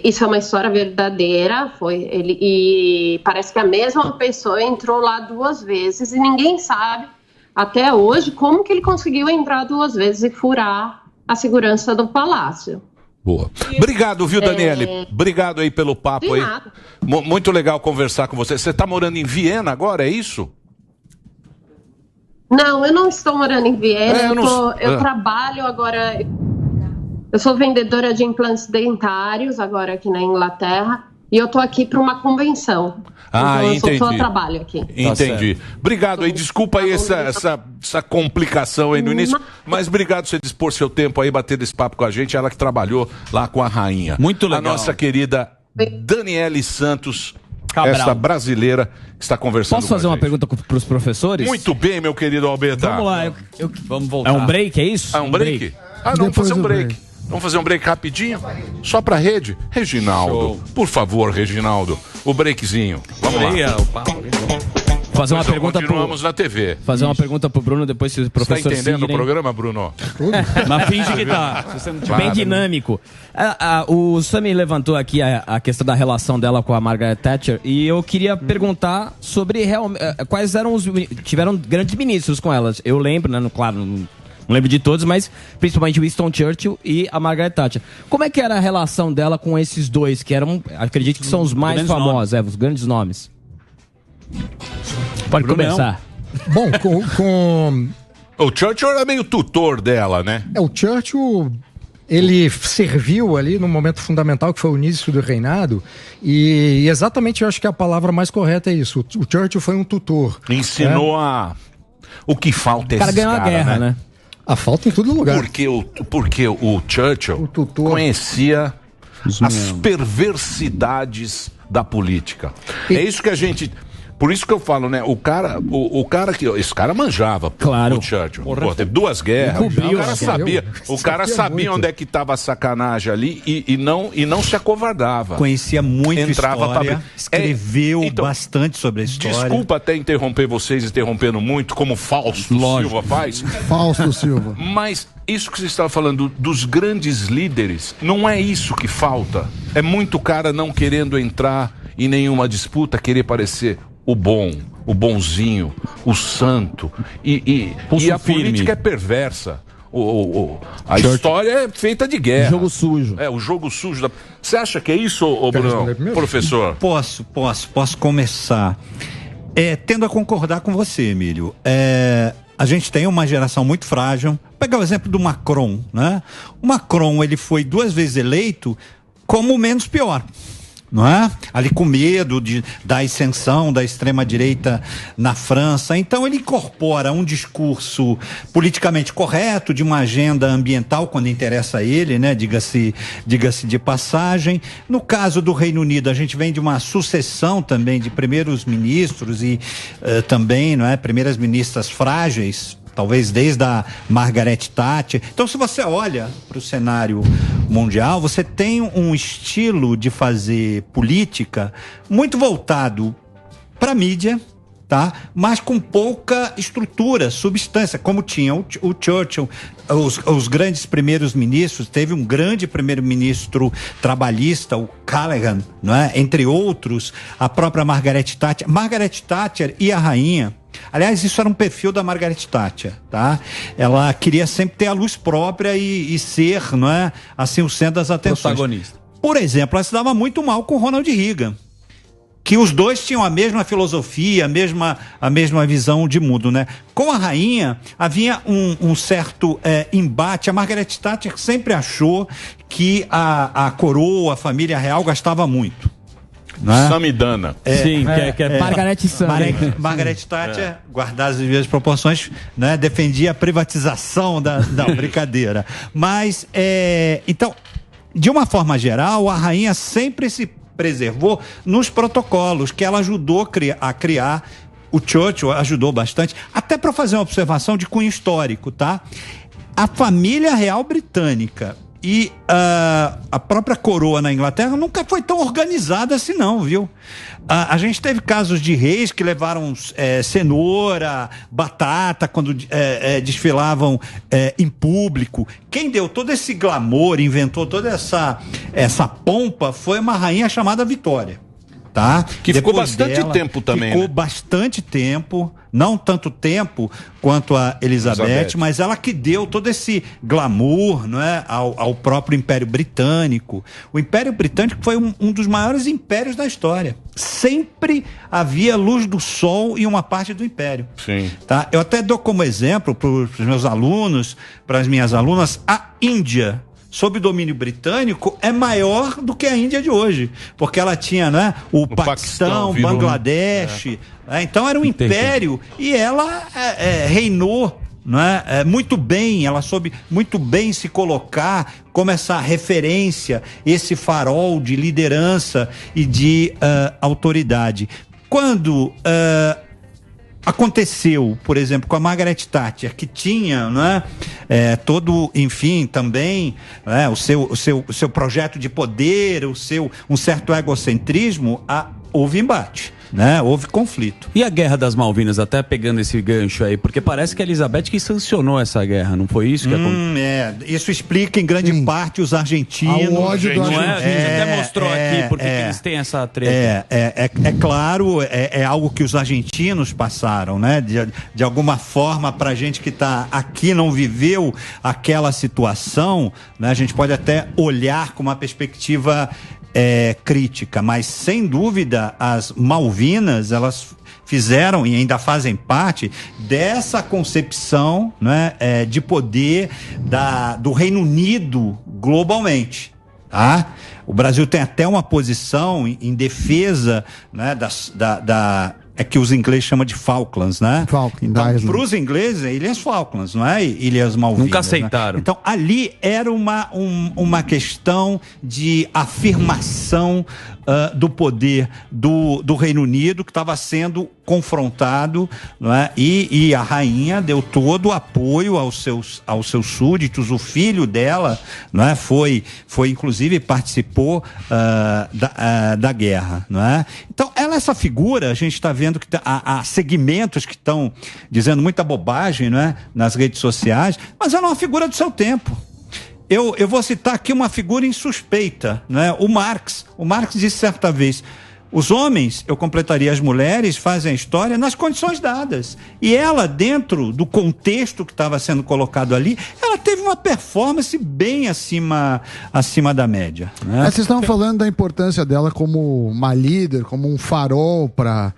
isso é uma história verdadeira, e parece que a mesma pessoa entrou lá 2 vezes e ninguém sabe até hoje como que ele conseguiu entrar 2 vezes e furar a segurança do palácio. Boa. Obrigado, viu, Daniele? Obrigado aí pelo papo aí. Muito legal conversar com você. Você está morando em Viena agora, é isso? Não, eu não estou morando em Viena. Eu trabalho agora... Eu sou vendedora de implantes dentários agora aqui na Inglaterra e eu tô aqui para uma convenção. Então eu só trabalho aqui. Entendi. Obrigado aí, desculpa aí essa complicação aí no início, mas obrigado por você dispor seu tempo aí, bater esse papo com a gente, ela que trabalhou lá com a rainha. Muito legal. A nossa querida Daniele Santos, essa brasileira que está conversando com a gente. Posso fazer uma pergunta para os professores? Muito bem, meu querido Albeta. Vamos lá, vamos voltar. É um break, é isso? É um break? Não, vamos fazer um break. Vamos fazer um break rapidinho, só pra rede. Reginaldo, por favor, Reginaldo, o breakzinho. Vamos lá. Fazer uma pergunta continuamos na TV. Fazer uma pergunta pro Bruno depois se o professor Você tá entendendo o programa, Bruno? Mas finge que tá. Bem dinâmico. O Sami levantou aqui a questão da relação dela com a Margaret Thatcher e eu queria perguntar sobre quais eram tiveram grandes ministros com elas. Eu lembro, né? Claro, não lembro de todos, mas principalmente Winston Churchill e a Margaret Thatcher. Como é que era a relação dela com esses dois, que eram, acredito que são os mais famosos, os grandes nomes? Pode começar. Bom, o Churchill era meio tutor dela, né? O Churchill, ele serviu ali no momento fundamental que foi o início do reinado e exatamente eu acho que a palavra mais correta é isso. O Churchill foi um tutor. Ensinou o que falta é esse cara. O cara ganhou a guerra, né? A falta em todo lugar. Porque o Churchill tutor conhecia as perversidades da política. É isso que a gente... Por isso que eu falo, né? Esse cara manjava. Claro. O Churchill. Teve 2 guerras. O cara sabia onde é que estava a sacanagem ali e não se acovardava. Conhecia muito história, escreveu bastante sobre a história. Desculpa até interromper vocês, interrompendo muito, como Fausto Silva faz. Fausto Silva. Mas isso que você estava falando dos grandes líderes, não é isso que falta. É muito cara não querendo entrar em nenhuma disputa, querer parecer o bom, o bonzinho, o santo. E a política é perversa. A história é feita de guerra. Jogo sujo. O jogo sujo. Você acha que é isso, Bruno? Professor? Posso começar. Tendo a concordar com você, Emílio. A gente tem uma geração muito frágil. Vou pegar o exemplo do Macron, né? O Macron, ele foi 2 vezes eleito como o menos pior. Não é? Ali com medo da ascensão da extrema-direita na França. Então ele incorpora um discurso politicamente correto, de uma agenda ambiental quando interessa a ele, né? Diga-se de passagem. No caso do Reino Unido, a gente vem de uma sucessão também de primeiros ministros e também, não é? Primeiras ministras frágeis, talvez desde a Margaret Thatcher. Então, se você olha para o cenário mundial, você tem um estilo de fazer política muito voltado para a mídia, tá? Mas com pouca estrutura, substância, como tinha o Churchill, os grandes primeiros ministros. Teve um grande primeiro-ministro trabalhista, o Callaghan, não é? Entre outros, a própria Margaret Thatcher. Margaret Thatcher e a rainha. Aliás, isso era um perfil da Margaret Thatcher, tá? Ela queria sempre ter a luz própria e ser, não é? Assim, o centro das atenções. Protagonista. Por exemplo, ela se dava muito mal com Ronald Reagan. que os dois tinham a mesma filosofia, a mesma visão de mundo, né? Com a rainha havia um certo embate. A Margaret Thatcher sempre achou que a coroa, a família real gastava muito. Né? Samidana. Sim, que é Margaret Sanger. Margaret Thatcher, guardadas as devidas proporções, né, defendia a privatização da brincadeira. Mas, então, de uma forma geral, a rainha sempre se preservou nos protocolos que ela ajudou a criar. O Churchill ajudou bastante, até para fazer uma observação de cunho histórico, tá? A família real britânica e a própria coroa na Inglaterra nunca foi tão organizada assim não, viu? A gente teve casos de reis que levaram cenoura, batata quando desfilavam em público. Quem deu todo esse glamour, inventou toda essa pompa foi uma rainha chamada Vitória. Tá? Que ficou bastante tempo também. Ficou bastante tempo, não tanto tempo quanto a Elizabeth, mas ela que deu todo esse glamour, não é, ao próprio Império Britânico. O Império Britânico foi um dos maiores impérios da história. Sempre havia luz do sol em uma parte do Império. Sim. Tá? Eu até dou como exemplo para os meus alunos, para as minhas alunas, a Índia, sob domínio britânico, é maior do que a Índia de hoje, porque ela tinha, né, o Paquistão, Bangladesh, então era um império e ela reinou, né, muito bem, ela soube muito bem se colocar como essa referência, esse farol de liderança e de autoridade. Quando aconteceu, por exemplo, com a Margaret Thatcher, que tinha, né, todo, enfim, também, né, o seu projeto de poder, um certo egocentrismo, houve embate. Né? Houve conflito. E a Guerra das Malvinas, até pegando esse gancho aí, porque parece que a Elizabeth que sancionou essa guerra, não foi isso que aconteceu? Isso explica em grande parte os argentinos. O ódio do argentino. A gente até mostrou aqui porque eles têm essa treta. É claro, é algo que os argentinos passaram, né? De alguma forma, pra gente que tá aqui não viveu aquela situação, né? A gente pode até olhar com uma perspectiva crítica, mas sem dúvida as Malvinas, elas fizeram e ainda fazem parte dessa concepção, né, de poder do Reino Unido globalmente. Tá? O Brasil tem até uma posição em defesa, né, que os ingleses chamam de Falklands, né? Então, para os ingleses, Ilhas Falklands, não é Ilhas Malvinas. Nunca aceitaram. Né? Então, ali era uma questão de afirmação do poder do Reino Unido, que estava sendo confrontado, não é? E a rainha deu todo o apoio aos seus súditos. O filho dela, não é? Foi inclusive participou da guerra, não é? Então, essa figura, a gente está vendo que há segmentos que estão dizendo muita bobagem, não é? Nas redes sociais, mas ela é uma figura do seu tempo. Eu vou citar aqui uma figura insuspeita, né? O Marx disse certa vez: os homens, eu completaria, as mulheres fazem a história nas condições dadas. E ela, dentro do contexto que estava sendo colocado ali, ela teve uma performance bem acima da média. Né? Vocês estavam falando da importância dela como uma líder, como um farol para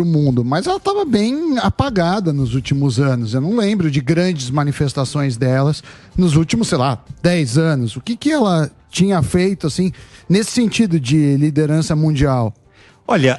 o mundo, mas ela estava bem apagada nos últimos anos. Eu não lembro de grandes manifestações delas nos últimos, 10 anos. O que ela tinha feito, assim, nesse sentido de liderança mundial? Olha,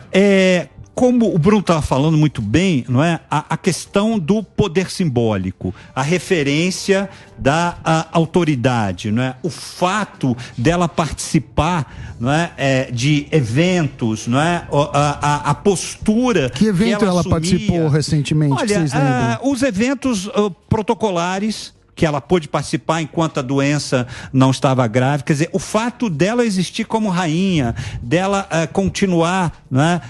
como o Bruno estava falando muito bem, não é? A questão do poder simbólico, a referência da autoridade, não é? O fato dela participar, não é? De eventos, não é? A postura que evento que ela assumia. Participou recentemente? Olha, os eventos protocolares que ela pôde participar enquanto a doença não estava grave. Quer dizer, o fato dela existir como rainha, dela continuar, né,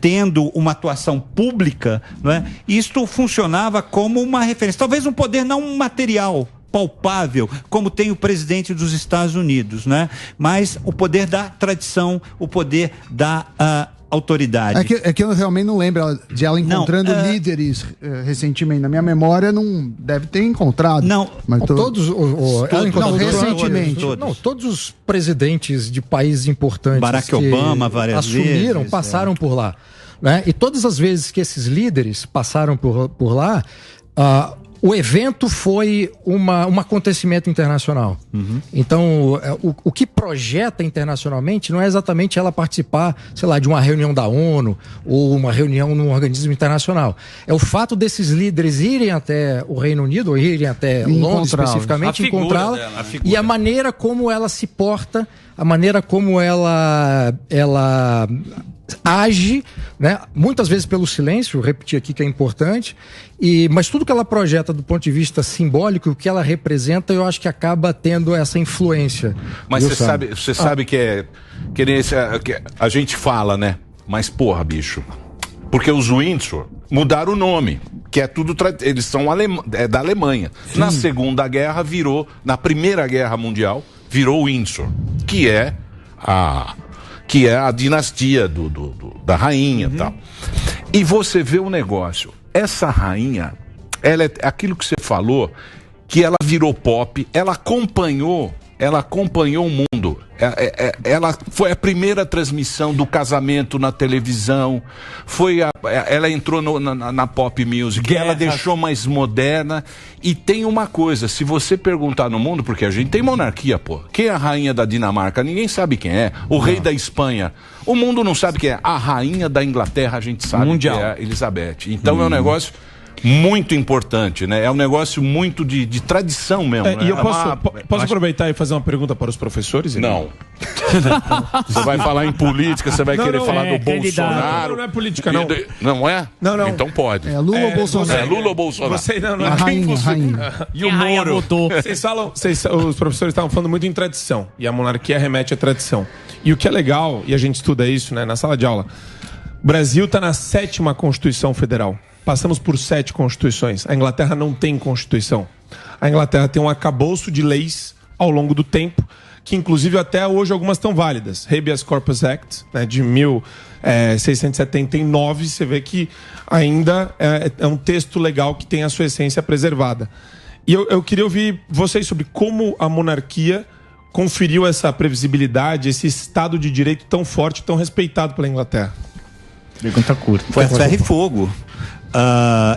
tendo uma atuação pública, né, isto funcionava como uma referência. Talvez um poder não material, palpável, como tem o presidente dos Estados Unidos, né? Mas o poder da tradição, o poder da autoridade. É que eu realmente não lembro de ela encontrando líderes recentemente. Na minha memória, não deve ter encontrado. Não, mas todos. recentemente. Todos os presidentes de países importantes. Barack Obama, várias assumiram, vezes, passaram por lá. Né? E todas as vezes que esses líderes passaram por lá, o evento foi um acontecimento internacional. Então, o que projeta internacionalmente não é exatamente ela participar, sei lá, de uma reunião da ONU ou uma reunião num organismo internacional. É o fato desses líderes irem até o Reino Unido, ou irem até Londres especificamente, encontrá-la, e a maneira como ela se porta, a maneira como ela age, né? Muitas vezes pelo silêncio, repetir aqui que é importante, mas tudo que ela projeta do ponto de vista simbólico, o que ela representa, eu acho que acaba tendo essa influência. Mas você sabe que que a gente fala, né? Mas porra, bicho, porque os Windsor mudaram o nome, que é tudo eles são da Alemanha. Sim. Na Segunda Guerra na Primeira Guerra Mundial virou Windsor, que é a dinastia da rainha e tal. E você vê o negócio. Essa rainha, ela é aquilo que você falou, que ela virou pop, ela acompanhou o mundo. Ela foi a primeira transmissão do casamento na televisão, ela entrou na pop music, ela deixou mais moderna. E tem uma coisa, se você perguntar no mundo, porque a gente tem monarquia, pô. Quem é a rainha da Dinamarca? Ninguém sabe quem é. O rei da Espanha, o mundo não sabe quem é. A rainha da Inglaterra, a gente sabe Mundial. Que é a Elizabeth. Então é um negócio muito importante, né? É um negócio muito de tradição mesmo. Né? E eu posso aproveitar e fazer uma pergunta para os professores? Não. Você vai falar em política, você vai querer falar do Bolsonaro. Não é política, não. Não é? Não. Então pode. É Lula ou Bolsonaro? É Lula ou Bolsonaro? Você não é rainha. E o Moro? Os professores estavam falando muito em tradição. E a monarquia remete à tradição. E o que é legal, e a gente estuda isso, né, na sala de aula, o Brasil está na 7ª Constituição Federal. Passamos por 7 constituições. A Inglaterra não tem constituição. A Inglaterra tem um arcabouço de leis ao longo do tempo, que inclusive até hoje algumas estão válidas. Habeas Corpus Act, né, de 1679, você vê que ainda é um texto legal que tem a sua essência preservada. E eu queria ouvir vocês sobre como a monarquia conferiu essa previsibilidade, esse Estado de Direito tão forte, tão respeitado pela Inglaterra. Pergunta curta. Foi a ferro e fogo.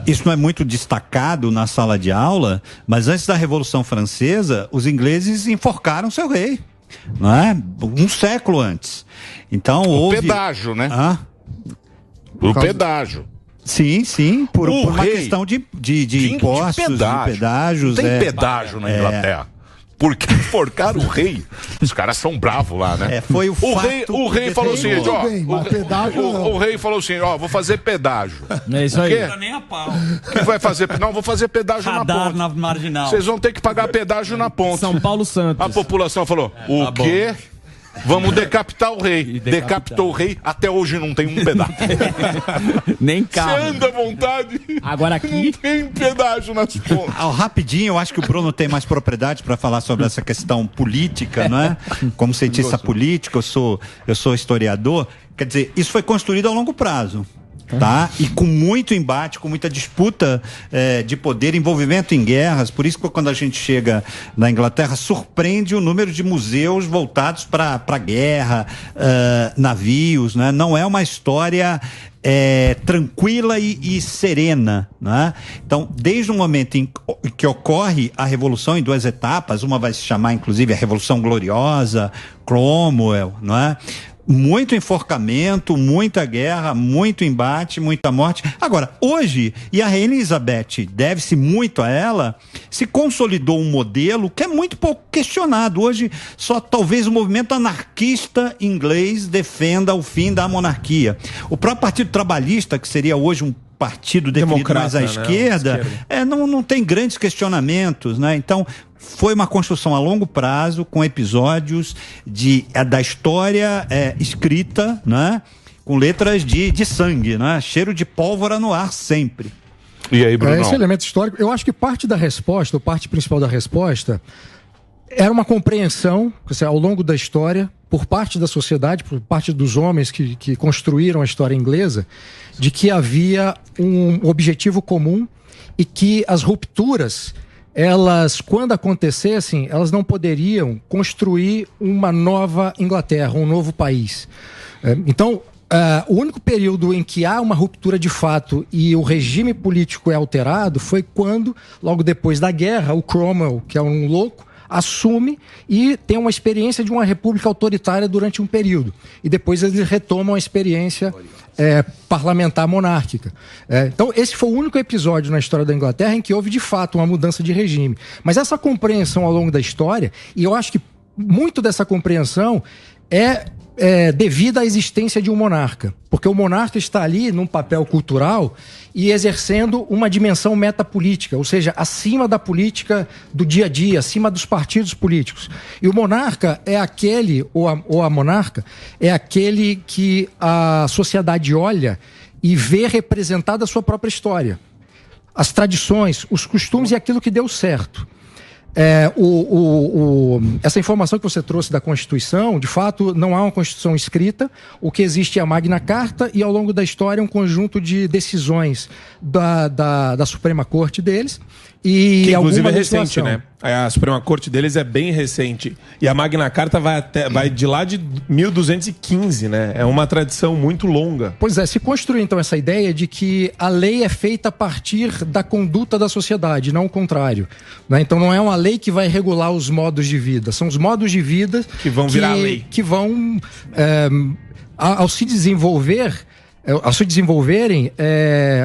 Isso não é muito destacado na sala de aula, mas antes da Revolução Francesa, os ingleses enforcaram seu rei, não é? Um século antes. Então houve pedágio, né? O pedágio. Sim, por uma questão de impostos, de pedágios. Tem pedágio na Inglaterra. Porque enforcaram o rei. Os caras são bravos lá, né? Foi o rei falou assim, o rei falou assim, vou fazer pedágio. É isso aí. Não nem a pau. O que vai fazer? Não, vou fazer pedágio na ponta. Na marginal. Vocês vão ter que pagar pedágio na ponta. São Paulo Santos. A população falou, o quê? Vamos decapitar o rei. Decapitou o rei, até hoje não tem um pedágio. Nem carro. Você anda à vontade. Agora aqui... Não tem pedágio nas pontas. Rapidinho, eu acho que o Bruno tem mais propriedade para falar sobre essa questão política, não é? Como cientista político, eu sou historiador. Quer dizer, isso foi construído a longo prazo. Tá? E com muito embate, com muita disputa de poder, envolvimento em guerras. Por isso que quando a gente chega na Inglaterra, surpreende o número de museus voltados para a guerra, navios, né? Não é uma história tranquila e serena, né? Então, desde o momento em que ocorre a Revolução em 2 etapas, uma vai se chamar inclusive a Revolução Gloriosa, Cromwell, não é? Muito enforcamento, muita guerra, muito embate, muita morte. Agora, hoje, e a Rainha Elizabeth deve-se muito a ela, se consolidou um modelo que é muito pouco questionado. Hoje, só talvez o movimento anarquista inglês defenda o fim da monarquia. O próprio Partido Trabalhista, que seria hoje um partido definido mais à esquerda, não tem grandes questionamentos, né? Então, foi uma construção a longo prazo, com episódios da história escrita, né? Com letras de sangue, né? Cheiro de pólvora no ar sempre. E aí, Bruno? Esse elemento histórico, eu acho que parte da resposta, ou parte principal da resposta, era uma compreensão, ao longo da história, por parte da sociedade, por parte dos homens que construíram a história inglesa, de que havia um objetivo comum e que as rupturas, elas, quando acontecessem, elas não poderiam construir uma nova Inglaterra, um novo país. Então, o único período em que há uma ruptura de fato e o regime político é alterado foi quando, logo depois da guerra, o Cromwell, que é um louco, assume e tem uma experiência de uma república autoritária durante um período. E depois eles retomam a experiência parlamentar monárquica. Então, esse foi o único episódio na história da Inglaterra em que houve, de fato, uma mudança de regime. Mas essa compreensão ao longo da história, e eu acho que muito dessa compreensão é devido à existência de um monarca. Porque o monarca está ali num papel cultural e exercendo uma dimensão metapolítica, ou seja, acima da política do dia a dia, acima dos partidos políticos. E o monarca é aquele, ou a monarca, é aquele que a sociedade olha e vê representada a sua própria história. As tradições, os costumes e aquilo que deu certo. Essa informação que você trouxe da Constituição, de fato, não há uma Constituição escrita. O que existe é a Magna Carta e, ao longo da história, um conjunto de decisões da Suprema Corte deles. E que, inclusive, é recente, né? A Suprema Corte deles é bem recente. E a Magna Carta vai de lá de 1215, né? É uma tradição muito longa. Pois é, se construiu, então, essa ideia de que a lei é feita a partir da conduta da sociedade, não o contrário. Né? Então, não é uma lei que vai regular os modos de vida. São os modos de vida que vão virar lei. Que vão, ao se desenvolverem,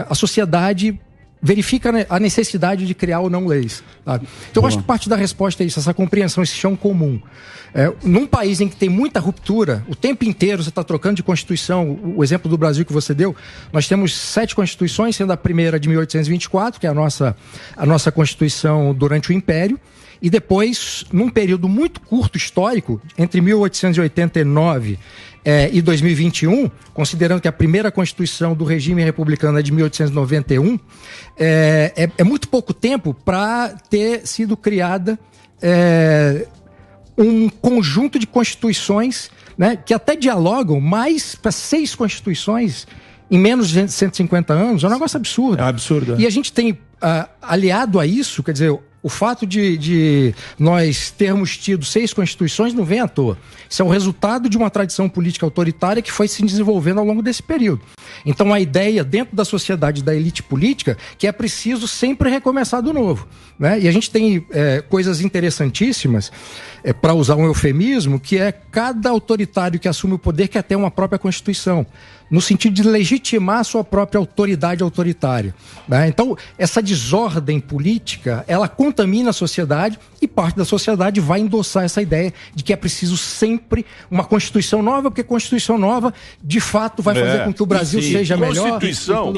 a sociedade verifica a necessidade de criar ou não leis. Sabe? Então, eu acho que parte da resposta é isso, essa compreensão, esse chão comum. Num país em que tem muita ruptura, o tempo inteiro você está trocando de Constituição, o exemplo do Brasil que você deu, nós temos 7 Constituições, sendo a primeira de 1824, que é a nossa Constituição durante o Império, e depois, num período muito curto histórico, entre 1889 e 2021, considerando que a primeira Constituição do regime republicano é de 1891, é muito pouco tempo para ter sido criada um conjunto de constituições, né, que até dialogam mais para 6 constituições em menos de 150 anos. É um negócio absurdo. É um absurdo. E a gente tem, aliado a isso, quer dizer, o fato de nós termos tido 6 constituições não vem à toa. Isso é o resultado de uma tradição política autoritária que foi se desenvolvendo ao longo desse período. Então, a ideia dentro da sociedade, da elite política, que é preciso sempre recomeçar do novo. Né? E a gente tem coisas interessantíssimas, para usar um eufemismo, que é cada autoritário que assume o poder quer ter uma própria Constituição, no sentido de legitimar a sua própria autoridade autoritária. Né? Então, essa desordem política, ela contamina a sociedade e parte da sociedade vai endossar essa ideia de que é preciso sempre uma Constituição nova, porque Constituição nova, de fato, vai fazer com que o Brasil seja melhor. Constituição,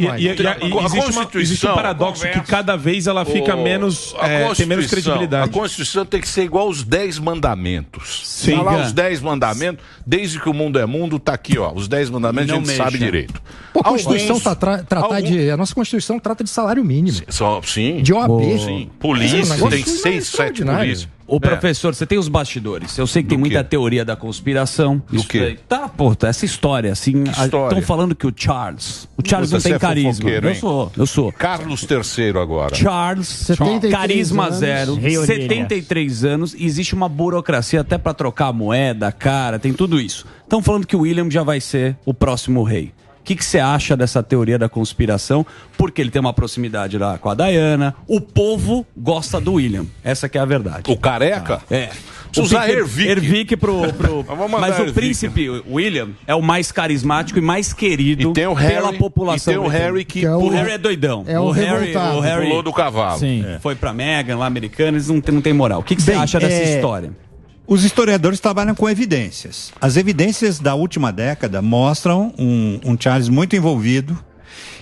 existe um paradoxo que cada vez ela fica tem menos credibilidade. A Constituição tem que ser igual aos 10 mandamentos. Sim, tá lá os 10 mandamentos, desde que o mundo é mundo, tá aqui, ó, os 10 mandamentos, a gente sabe direito. Pô, a Constituição a nossa Constituição trata de salário mínimo. Sim. De OAB. Sim. Polícia, tem 6, 7 polícias. Ô, professor, você tem os bastidores. Eu sei que tem muita teoria da conspiração. Do quê? Essa história, assim. Estão falando que o Charles não tem carisma. Eu sou. Carlos III agora. Charles, carisma zero, 73 anos. Existe uma burocracia até pra trocar a moeda, a cara, tem tudo isso. Estão falando que o William já vai ser o próximo rei. O que você acha dessa teoria da conspiração? Porque ele tem uma proximidade lá com a Diana. O povo gosta do William. Essa que é a verdade. O careca? Usar Ervic mas o príncipe William é o mais carismático e mais querido pela população. E tem o Harry que... O Harry é doidão. O Harry pulou do cavalo. Sim. Foi pra Meghan, lá americana, eles não tem moral. O que você acha dessa história? Os historiadores trabalham com evidências. As evidências da última década mostram um Charles muito envolvido,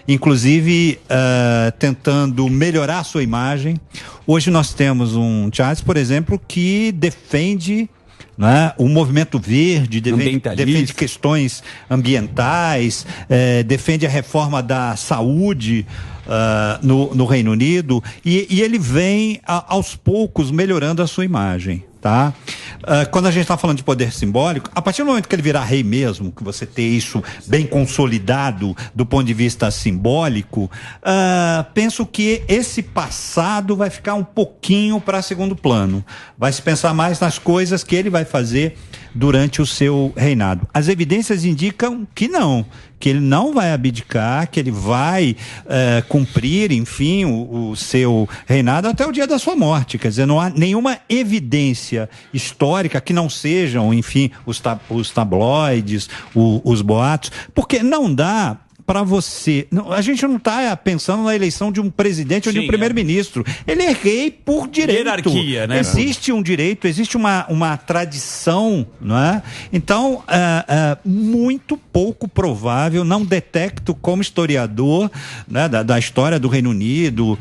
inclusive tentando melhorar a sua imagem. Hoje nós temos um Charles, por exemplo, que defende o movimento verde, defende questões ambientais, defende a reforma da saúde no Reino Unido, e ele vem aos poucos melhorando a sua imagem. tá? Quando a gente está falando de poder simbólico, a partir do momento que ele virar rei mesmo, que você ter isso bem consolidado do ponto de vista simbólico, penso que esse passado vai ficar um pouquinho para segundo plano. Vai se pensar mais nas coisas que ele vai fazer durante o seu reinado. As evidências indicam que não, que ele não vai abdicar, que ele vai cumprir, enfim, o seu reinado até o dia da sua morte. Quer dizer, não há nenhuma evidência histórica que não sejam, enfim, os tabloides, os boatos, porque não dá para você... a gente não está pensando na eleição de um presidente ou de um primeiro-ministro. Ele é rei por direito. Hierarquia, né? Existe um direito, existe uma tradição, não é? Então, muito pouco provável, não detecto como historiador, né, da história do Reino Unido,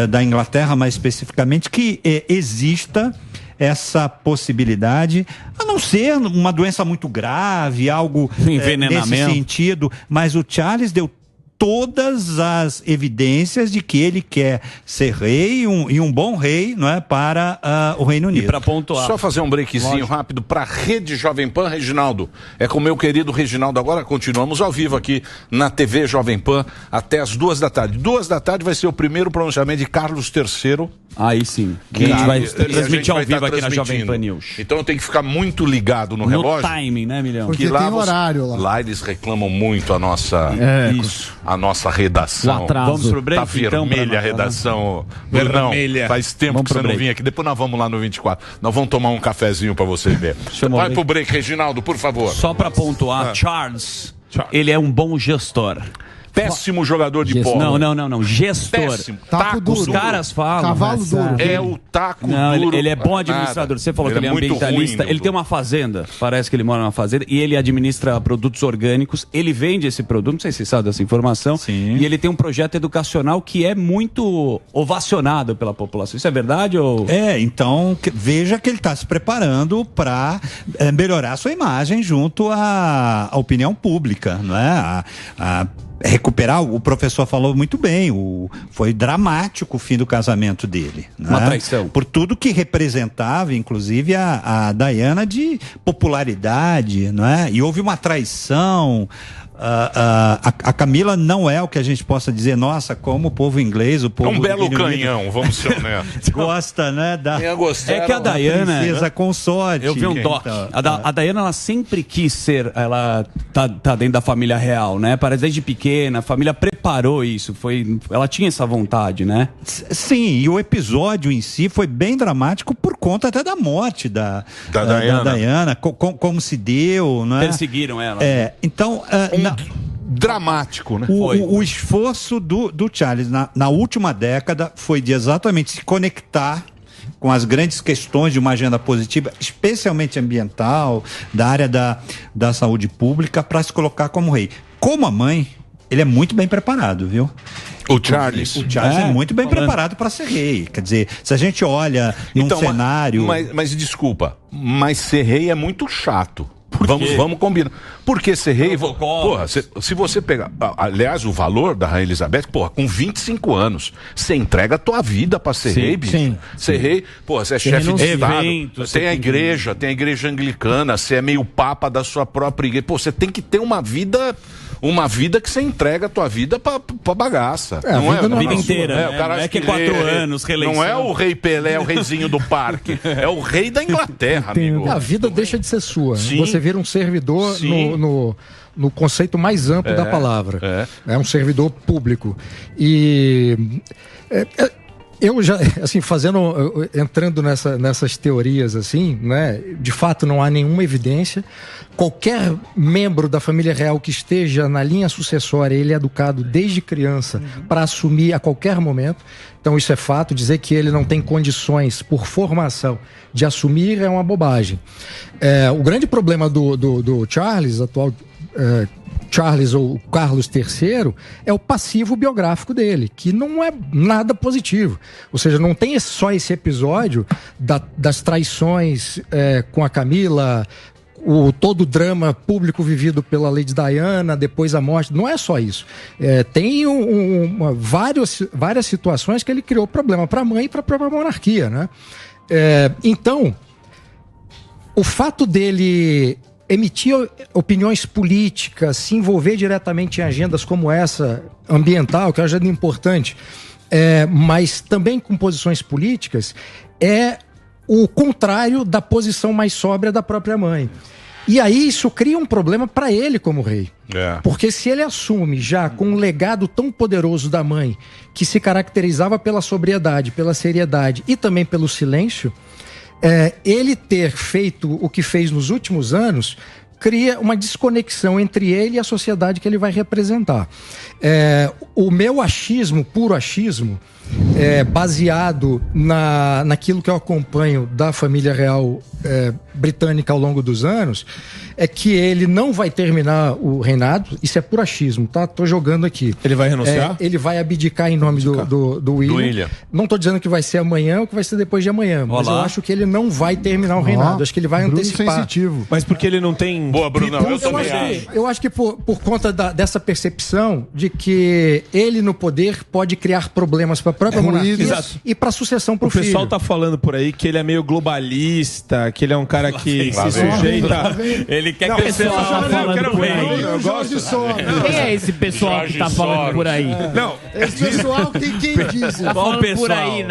da Inglaterra mais especificamente, que exista essa possibilidade, a não ser uma doença muito grave, algo nesse sentido, mas o Charles deu todas as evidências de que ele quer ser rei e um bom rei, não é, para o Reino Unido. E para pontuar. Só fazer um breakzinho rápido para a Rede Jovem Pan, Reginaldo. É com o meu querido Reginaldo agora, continuamos ao vivo aqui na TV Jovem Pan até as 2h. 2h vai ser o primeiro pronunciamento de Carlos III. Aí sim. Que a gente vai transmitir ao vivo aqui na Jovem Pan News. Então eu tenho que ficar muito ligado no relógio. No timing, né, Milhão? Porque tem horário lá. Lá eles reclamam muito a nossa... a nossa redação. Vamos pro break, tá vermelha então, a redação. Vermelha. Não, faz tempo que você não vinha aqui. Depois nós vamos lá no 24. Nós vamos tomar um cafezinho pra você ver. Vai pro break, Reginaldo, por favor. Só pra pontuar, Charles, ele é um bom gestor. Péssimo jogador de polo. Não. Gestor. Péssimo. Taco duro. Os caras falam. Cavalo duro. É o taco Não, duro. ele é bom administrador. Você falou que ele é muito ambientalista. ruim, Ele tem uma fazenda. Parece que ele mora numa fazenda. E ele administra produtos orgânicos. Ele vende esse produto. Não sei se você sabe dessa informação. Sim. E ele tem um projeto educacional que é muito ovacionado pela população. Isso é verdade ou... Então, veja que ele está se preparando para melhorar a sua imagem junto à opinião pública, não é? Recuperar, o professor falou muito bem, foi dramático o fim do casamento dele. Uma traição. Por tudo que representava, inclusive, a Diana de popularidade, não é? E houve uma traição. A Camila não é o que a gente possa dizer, nossa, como o povo inglês, o povo... É um belo canhão, vamos ser honestos. Gosta, né? É que a Diana... princesa consorte. Eu vi um toque. A Diana, ela sempre quis ser... Ela tá dentro da família real, né? Parece desde pequena, a família preparou isso. Ela tinha essa vontade, né? Sim, e o episódio em si foi bem dramático por conta até da morte da Diana. Como se deu, não é? Perseguiram ela. Então... dramático, né? O esforço do Charles na última década foi de exatamente se conectar com as grandes questões de uma agenda positiva, especialmente ambiental, da área da saúde pública, para se colocar como rei. Como a mãe, ele é muito bem preparado, viu? O Charles é muito bem preparado para ser rei. Quer dizer, se a gente olha num cenário... Mas desculpa, mas ser rei é muito chato. Vamos combinar. Porque ser rei... Porra, se você pegar... Aliás, o valor da Rainha Elizabeth, porra, com 25 anos, você entrega a tua vida pra ser rei, bicho. Sim. Ser rei, porra, você é chefe de Estado, tem a igreja anglicana, você é meio papa da sua própria igreja. Pô, você tem que ter uma vida que você entrega a tua vida pra bagaça. A vida inteira. O cara é que é 4 anos, reeleição. Não é o rei Pelé, é o reizinho do parque. É o rei da Inglaterra, amigo. A vida deixa de ser sua. Sim. Você vira um servidor no conceito mais amplo da palavra. É um servidor público. E... eu já, assim, entrando nessas teorias, assim, né, de fato não há nenhuma evidência. Qualquer membro da família real que esteja na linha sucessória, ele é educado desde criança para assumir a qualquer momento. Então isso é fato. Dizer que ele não tem condições por formação de assumir é uma bobagem. O grande problema do Charles, atual Charles ou Carlos III, é o passivo biográfico dele, que não é nada positivo. Ou seja, não tem só esse episódio das traições com a Camila, todo o drama público vivido pela Lady Diana, depois a morte. Não é só isso. Tem várias situações que ele criou problema para a mãe e para a própria monarquia, né? Então, o fato dele emitir opiniões políticas, se envolver diretamente em agendas como essa, ambiental, que é uma agenda importante, mas também com posições políticas, é o contrário da posição mais sóbria da própria mãe. E aí isso cria um problema para ele como rei. Porque se ele assume já com um legado tão poderoso da mãe, que se caracterizava pela sobriedade, pela seriedade e também pelo silêncio, ele ter feito o que fez nos últimos anos cria uma desconexão entre ele e a sociedade que ele vai representar. O meu achismo, puro achismo, baseado naquilo que eu acompanho da família real britânica ao longo dos anos, é que ele não vai terminar o reinado. Isso é puro achismo, tá? Tô jogando aqui. Ele vai renunciar? Ele vai abdicar em nome do William. Não tô dizendo que vai ser amanhã ou que vai ser depois de amanhã, mas eu acho que ele não vai terminar o reinado. Acho que ele vai antecipar. Sensitivo. Mas porque ele não tem... Boa, Bruno. Eu acho que por conta dessa percepção de que ele no poder pode criar problemas para a própria monarquia e para a sucessão para o filho. O pessoal tá falando por aí que ele é meio globalista, que ele é um cara que se sujeita... Ele quer que o pessoal tá falando por aí. Eu gosto. Quem é esse pessoal que tá falando por aí? Não. Esse pessoal tem quem diz. Tá falando por aí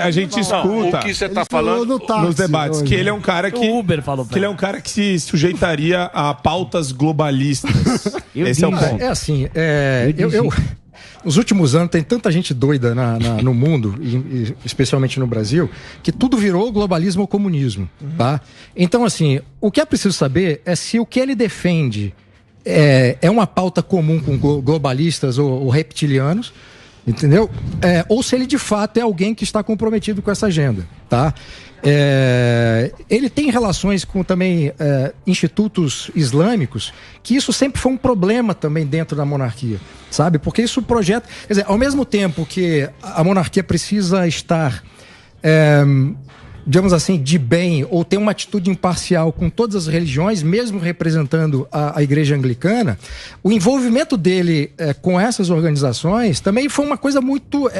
a gente escuta o que você tá falando nos debates, que ele é um cara que... O Uber falou que ele é um cara que se sujeitaria a pautas globalistas. Esse é o ponto. É assim, nos últimos anos tem tanta gente doida no mundo, e especialmente no Brasil, que tudo virou globalismo ou comunismo, tá? Então, assim, o que é preciso saber é se o que ele defende é uma pauta comum com globalistas ou reptilianos, entendeu? Ou se ele de fato é alguém que está comprometido com essa agenda, tá? Ele tem relações com também institutos islâmicos, que isso sempre foi um problema também dentro da monarquia, sabe? Porque isso projeta... Quer dizer, ao mesmo tempo que a monarquia precisa estar, digamos assim, de bem, ou ter uma atitude imparcial com todas as religiões, mesmo representando a Igreja Anglicana, o envolvimento dele com essas organizações também foi uma coisa muito...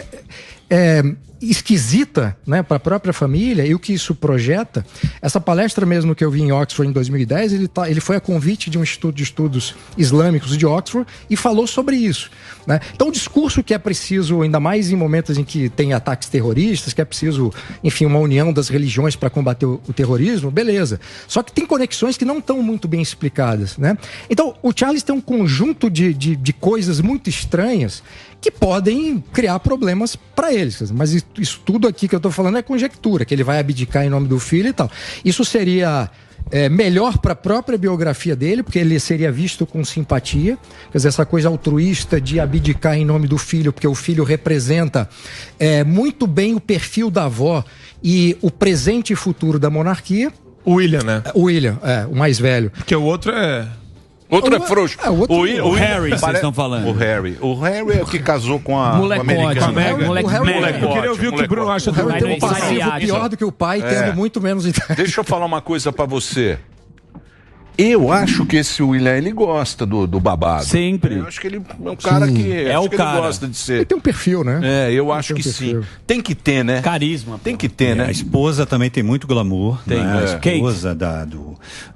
esquisita, né, para a própria família, e o que isso projeta. Essa palestra mesmo que eu vi em Oxford em 2010, ele foi a convite de um instituto de estudos islâmicos de Oxford e falou sobre isso, né? Então o discurso que é preciso, ainda mais em momentos em que tem ataques terroristas, que é preciso, enfim, uma união das religiões para combater o terrorismo, beleza. Só que tem conexões que não estão muito bem explicadas, né? Então o Charles tem um conjunto de coisas muito estranhas que podem criar problemas para eles. Mas isso tudo aqui que eu estou falando é conjectura, que ele vai abdicar em nome do filho e tal. Isso seria melhor para a própria biografia dele, porque ele seria visto com simpatia. Quer dizer, essa coisa altruísta de abdicar em nome do filho, porque o filho representa muito bem o perfil da avó e o presente e futuro da monarquia. O William, né? O William, o mais velho. Porque o outro é... Outro é frouxo. O Harry, vocês estão falando. O Harry é o que casou com a americana. Eu queria ouvir o que o Bruno acha do Harry. Tem um passivo pior do que o pai, tendo muito menos idade. Deixa eu falar uma coisa pra você. Eu acho que esse William, ele gosta do babado. Sempre. Eu acho que ele é um cara que... o cara. Ele gosta de ser... Ele tem um perfil, né? Eu acho que sim. Tem que ter, né? Carisma. Tem que ter, né? A esposa também tem muito glamour. Tem, né? A esposa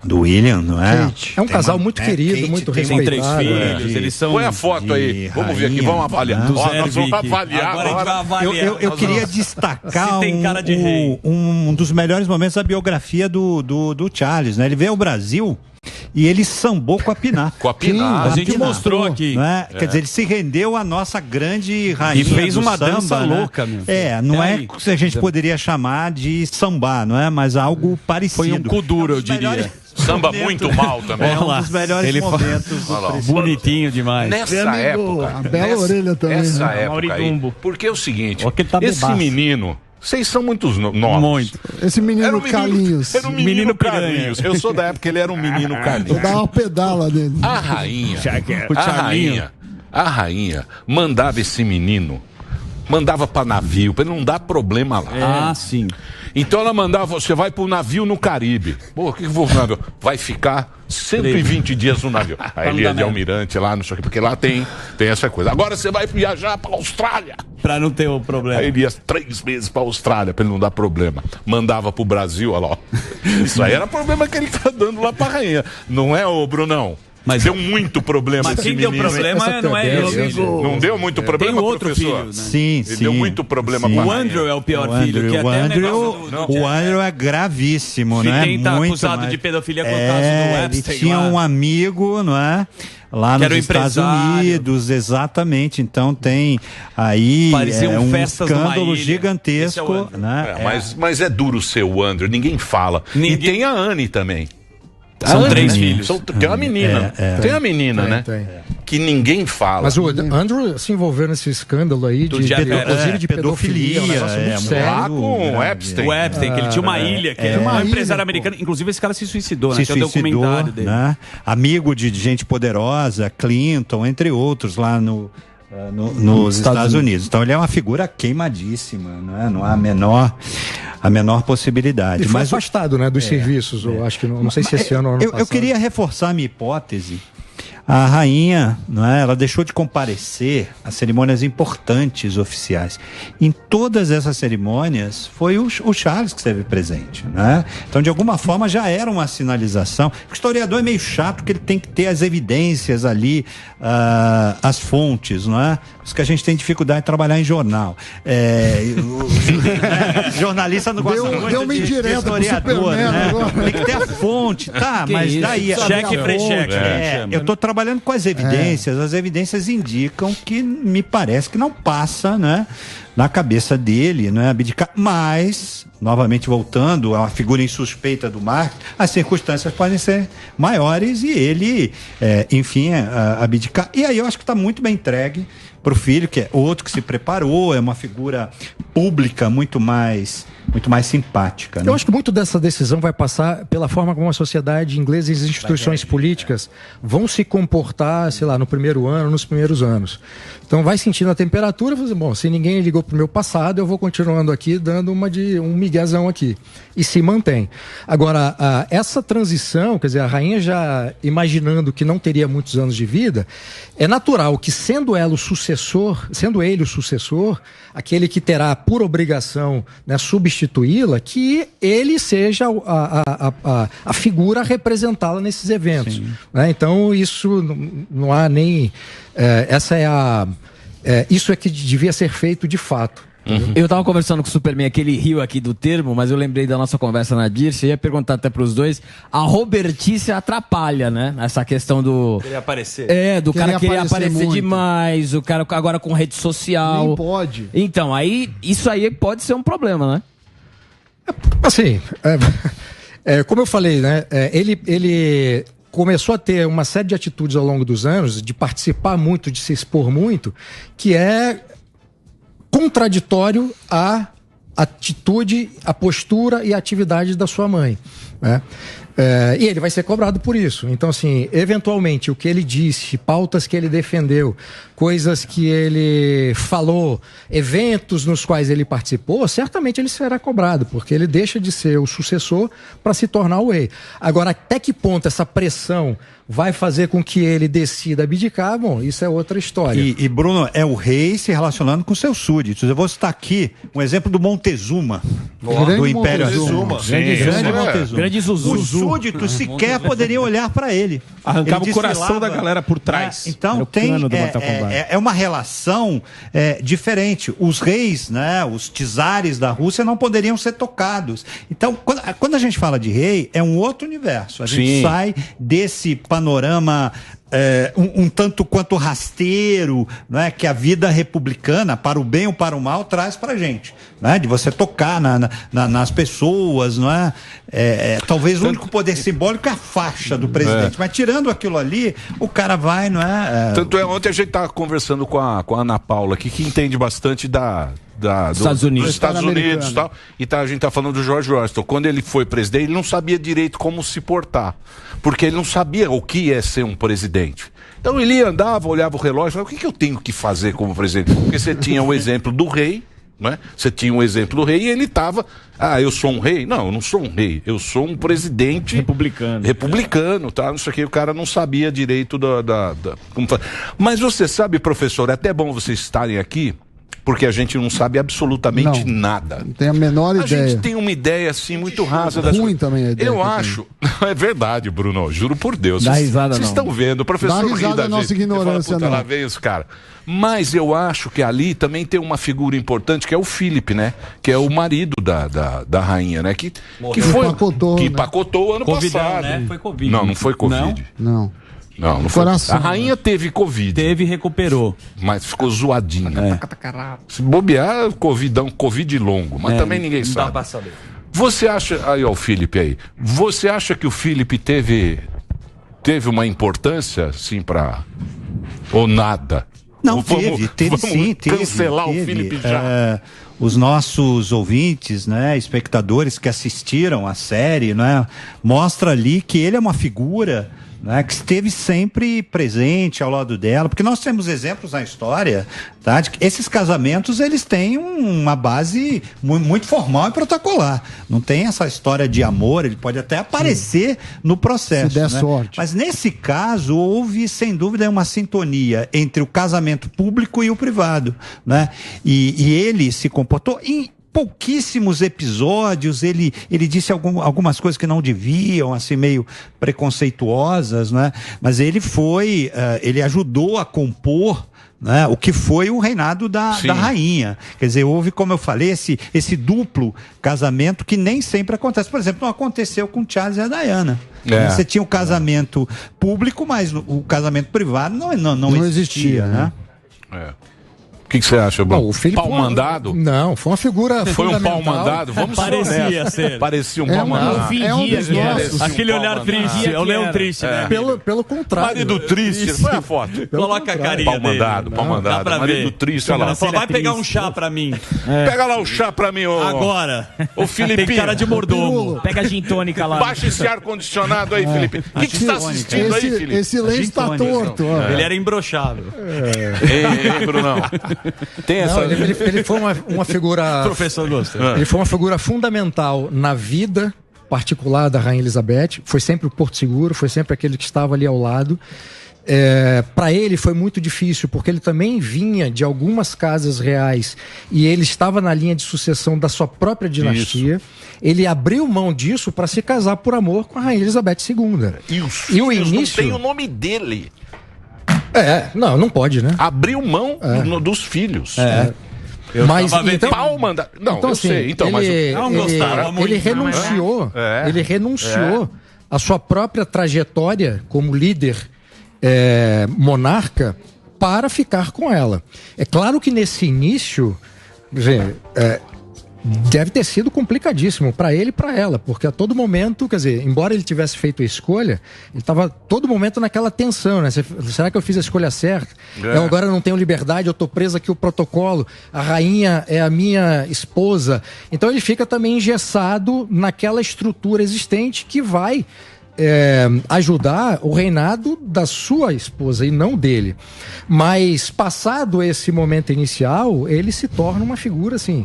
do William, não é? Kate. É um casal muito querido, Kate muito tem respeitado. 3 filhos, eles são... Põe a foto aí. Vamos ver aqui, vamos avaliar. Nós vamos avaliar agora. Eu queria destacar Se tem cara de rei. um dos melhores momentos da biografia do Charles, né? Ele veio ao Brasil e ele sambou com a Pinar. Com a Pinar. A gente mostrou aqui. Né? Quer dizer, ele se rendeu à nossa grande rainha. E fez uma samba, dança né? louca, meu. Não é o que a gente poderia chamar de sambar, não é? Mas algo parecido. Foi um cu duro, eu diria. Samba muito mal também. Um dos melhores momentos. Bonitinho demais. Nessa época. A bela orelha também. Nessa né? época aí, porque é o seguinte, Ó, que ele tá esse bebaço. menino, vocês são muitos novos. Muito. Esse menino Carlinhos. Era um menino Carlinhos. Eu sou da época que ele era um menino Carlinhos. Vou dar uma pedala dele. A rainha mandava esse menino, mandava pra navio, pra ele não dar problema lá. Sim. Então ela mandava, você vai pro navio no Caribe. Pô, o que eu vou pro navio? Vai ficar 120 dias no navio. Aí ele ia de almirante lá, não sei o que, porque lá tem essa coisa. Agora você vai viajar pra Austrália. Pra não ter o problema. Aí ele ia 3 meses pra Austrália, pra ele não dar problema. Mandava pro Brasil, olha lá. Isso aí era problema que ele tá dando lá pra rainha. Não é, ô Brunão? Mas deu muito problema. Mas quem deu problema não é ele. Não deu muito problema, tem outro professor? filho, né? Sim, Ele deu muito problema pra O rainha. Andrew é o pior filho. Que O até Andrew é gravíssimo, que né? tenta Muito acusado mais. de pedofilia com o caso do Epstein. Ele tinha lá. um amigo, não é? Lá Que nos era o Estados empresário. Unidos, exatamente. Então tem aí Pareciam um festas numa escândalo ilha. gigantesco, Esse é o Andrew. né? Mas é duro ser o Andrew, ninguém fala. E tem a Anne também. São Anne, 3 né? filhos. Tem uma menina. Tem a menina, né? Tem. Que ninguém fala. Mas o Andrew se envolveu nesse escândalo aí inclusive de pedofilia, um negócio muito sério. Lá com o Epstein. O Epstein, que ele tinha uma ilha, que era um empresário americano. Inclusive, esse cara se suicidou, né? Se Tem um suicidou, documentário dele. né? Amigo de gente poderosa, Clinton, entre outros, lá nos Estados Unidos. Então ele é uma figura queimadíssima, né? Não há a menor possibilidade. Ele foi Mas afastado, né, dos serviços. Eu acho que não sei se esse ano ou ano passado. eu queria reforçar a minha hipótese. A rainha, não é? Ela deixou de comparecer a cerimônias importantes oficiais. Em todas essas cerimônias, foi o Charles que esteve presente, né? Então, de alguma forma, já era uma sinalização. O historiador é meio chato, que ele tem que ter as evidências ali, as fontes, não é? Por isso que a gente tem dificuldade de trabalhar em jornal. Jornalista não gosta muito deu uma de indireta pro historiador, Superman né? agora. Tem que ter a fonte, tá? Que Mas isso? daí... Cheque e pré-cheque. Eu estou trabalhando com as evidências. As evidências indicam que me parece que não passa, né, na cabeça dele, né, abdicar. Mas, novamente voltando à figura insuspeita do Mark, as circunstâncias podem ser maiores e ele, enfim, abdicar. E aí eu acho que está muito bem entregue para o filho, que é outro que se preparou, é uma figura pública muito mais simpática. Né? Eu acho que muito dessa decisão vai passar pela forma como a sociedade inglesa e as instituições políticas vão se comportar, sei lá, no primeiro ano, nos primeiros anos. Então vai sentindo a temperatura, fazer, bom, se ninguém ligou pro meu passado, eu vou continuando aqui dando um miguezão aqui. E se mantém. Agora, essa transição, quer dizer, a rainha já imaginando que não teria muitos anos de vida, é natural que sendo ele o sucessor, aquele que terá por obrigação, né, substituí-la, que ele seja a figura a representá-la nesses eventos. Né? Então, isso não há nem... isso é que devia ser feito de fato. Uhum. Eu tava conversando com o Superman, aquele rio aqui do termo, mas eu lembrei da nossa conversa na Dirce, ia perguntar até pros dois, a robertice atrapalha, né? Essa questão do... Queria aparecer. Do cara querer aparecer demais, o cara agora com rede social. Nem pode. Então, isso aí pode ser um problema, né? Assim, como eu falei, né? Ele começou a ter uma série de atitudes ao longo dos anos, de participar muito, de se expor muito, que é contraditório à atitude, à postura e à atividade da sua mãe, né? E ele vai ser cobrado por isso. Então, assim, eventualmente, o que ele disse, pautas que ele defendeu, coisas que ele falou, eventos nos quais ele participou, certamente ele será cobrado, porque ele deixa de ser o sucessor para se tornar o rei. Agora, até que ponto essa pressão vai fazer com que ele decida abdicar? Bom, isso é outra história. E Bruno, é o rei se relacionando com seus súditos. Eu vou citar aqui um exemplo do Montezuma, do Império Azul. Grande Montezuma. Grande Zuzu. Os súditos sequer poderiam olhar para ele. Arrancava Ele o coração desfilava, da galera por trás. Então tem uma relação diferente. Os reis, né, os czares da Rússia não poderiam ser tocados. Então, quando a gente fala de rei, é um outro universo. A gente sai desse panorama um tanto quanto rasteiro, não é, que a vida republicana, para o bem ou para o mal, traz pra gente, né? De você tocar nas pessoas, não é? Talvez o único poder simbólico é a faixa do presidente, mas tirando aquilo ali, o cara vai, não é? Tanto ontem a gente estava conversando com a Ana Paula aqui, que entende bastante dos Estados Unidos e tal. E a gente tá falando do George Washington. Quando ele foi presidente, ele não sabia direito como se portar, porque ele não sabia o que é ser um presidente. Então ele andava, olhava o relógio e falava, o que eu tenho que fazer como presidente? Porque você tinha o exemplo do rei, né? Você tinha um exemplo do rei e ele estava, eu sou um rei? Não, eu não sou um rei, eu sou um presidente republicano, tá? Não sei o que, o cara não sabia direito como fazer. Mas você sabe, professor, é até bom vocês estarem aqui, porque a gente não sabe absolutamente nada. Não tem a menor ideia. A gente tem uma ideia assim muito rasa das ruim também a ideia. Eu acho. É verdade, Bruno, juro por Deus. Dá risada, Vocês estão vendo, o professor Dá risada da nossa ignorância, fala, não. Lá vem os caras. Mas eu acho que ali também tem uma figura importante que é o Philip, né? Que é o marido da rainha, né? Que empacotou ano passado. Né? Foi Covid. Não foi Covid. Não. Não foi. A rainha teve Covid. Teve e recuperou. Mas ficou zoadinha. Se bobear, Covid longo. Mas também ninguém sabe. Dá pra saber. Você acha. Aí, ó, o Felipe aí. Você acha que o Felipe teve uma importância, assim, pra. Ou nada? Não, teve sim. Cancelar o Felipe já. Os nossos ouvintes, né, espectadores que assistiram a série, né, mostra ali que ele é uma figura, né, que esteve sempre presente ao lado dela, porque nós temos exemplos na história, tá, de que esses casamentos eles têm uma base muito formal e protocolar. Não tem essa história de amor, ele pode até aparecer no processo. Se der né? sorte. Mas nesse caso houve, sem dúvida, uma sintonia entre o casamento público e o privado, né? E ele se comportou em pouquíssimos episódios, ele disse algumas coisas que não deviam, assim, meio preconceituosas, né? Mas ele ele ajudou a compor, né, o que foi o reinado da rainha. Quer dizer, houve, como eu falei, esse duplo casamento que nem sempre acontece. Por exemplo, não aconteceu com Charles e a Diana. Você tinha o casamento público, mas o casamento privado não existia, né? O que você acha, Bruno? O Felipe pau mandado? Não, foi uma figura Foi um pau fundamental. mandado? Vamos Parecia ser. Parecia um pau mandado. Aquele olhar triste. É o Leão triste, né? Pelo contrário. Marido triste. Põe a foto. Coloca a carinha Pau mandado, pau mandado. Dá pra Marido ver. triste, olha lá. Vai pegar um chá pra mim. Pega lá o chá pra mim, ô. Agora. Ô, Filipinho. Tem cara de mordomo. Pega a gin tônica lá. Baixa esse ar-condicionado aí, Felipe. O que você está assistindo aí, Felipe? Esse lenço tá torto. Ó. Ele era imbrochável. Ei, Brunão. Tem essa... Ele foi uma figura. Professor gostou. Ele foi uma figura fundamental na vida particular da Rainha Elizabeth. Foi sempre o Porto Seguro, foi sempre aquele que estava ali ao lado. Para ele foi muito difícil, porque ele também vinha de algumas casas reais e ele estava na linha de sucessão da sua própria dinastia. Isso. Ele abriu mão disso para se casar por amor com a Rainha Elizabeth II. E os filhos não tem o nome dele. Não pode, né? Abriu mão dos filhos. Mas então, pau mandado. Não, então, eu assim, sei. Então, ele renunciou. Ele renunciou à sua própria trajetória como líder monarca para ficar com ela. É claro que nesse início, deve ter sido complicadíssimo para ele e para ela, porque a todo momento, quer dizer, embora ele tivesse feito a escolha, ele estava todo momento naquela tensão, né? Será que eu fiz a escolha certa? Eu agora não tenho liberdade, eu estou preso aqui o protocolo, a rainha é a minha esposa. Então ele fica também engessado naquela estrutura existente que vai ajudar o reinado da sua esposa e não dele. Mas passado esse momento inicial, ele se torna uma figura assim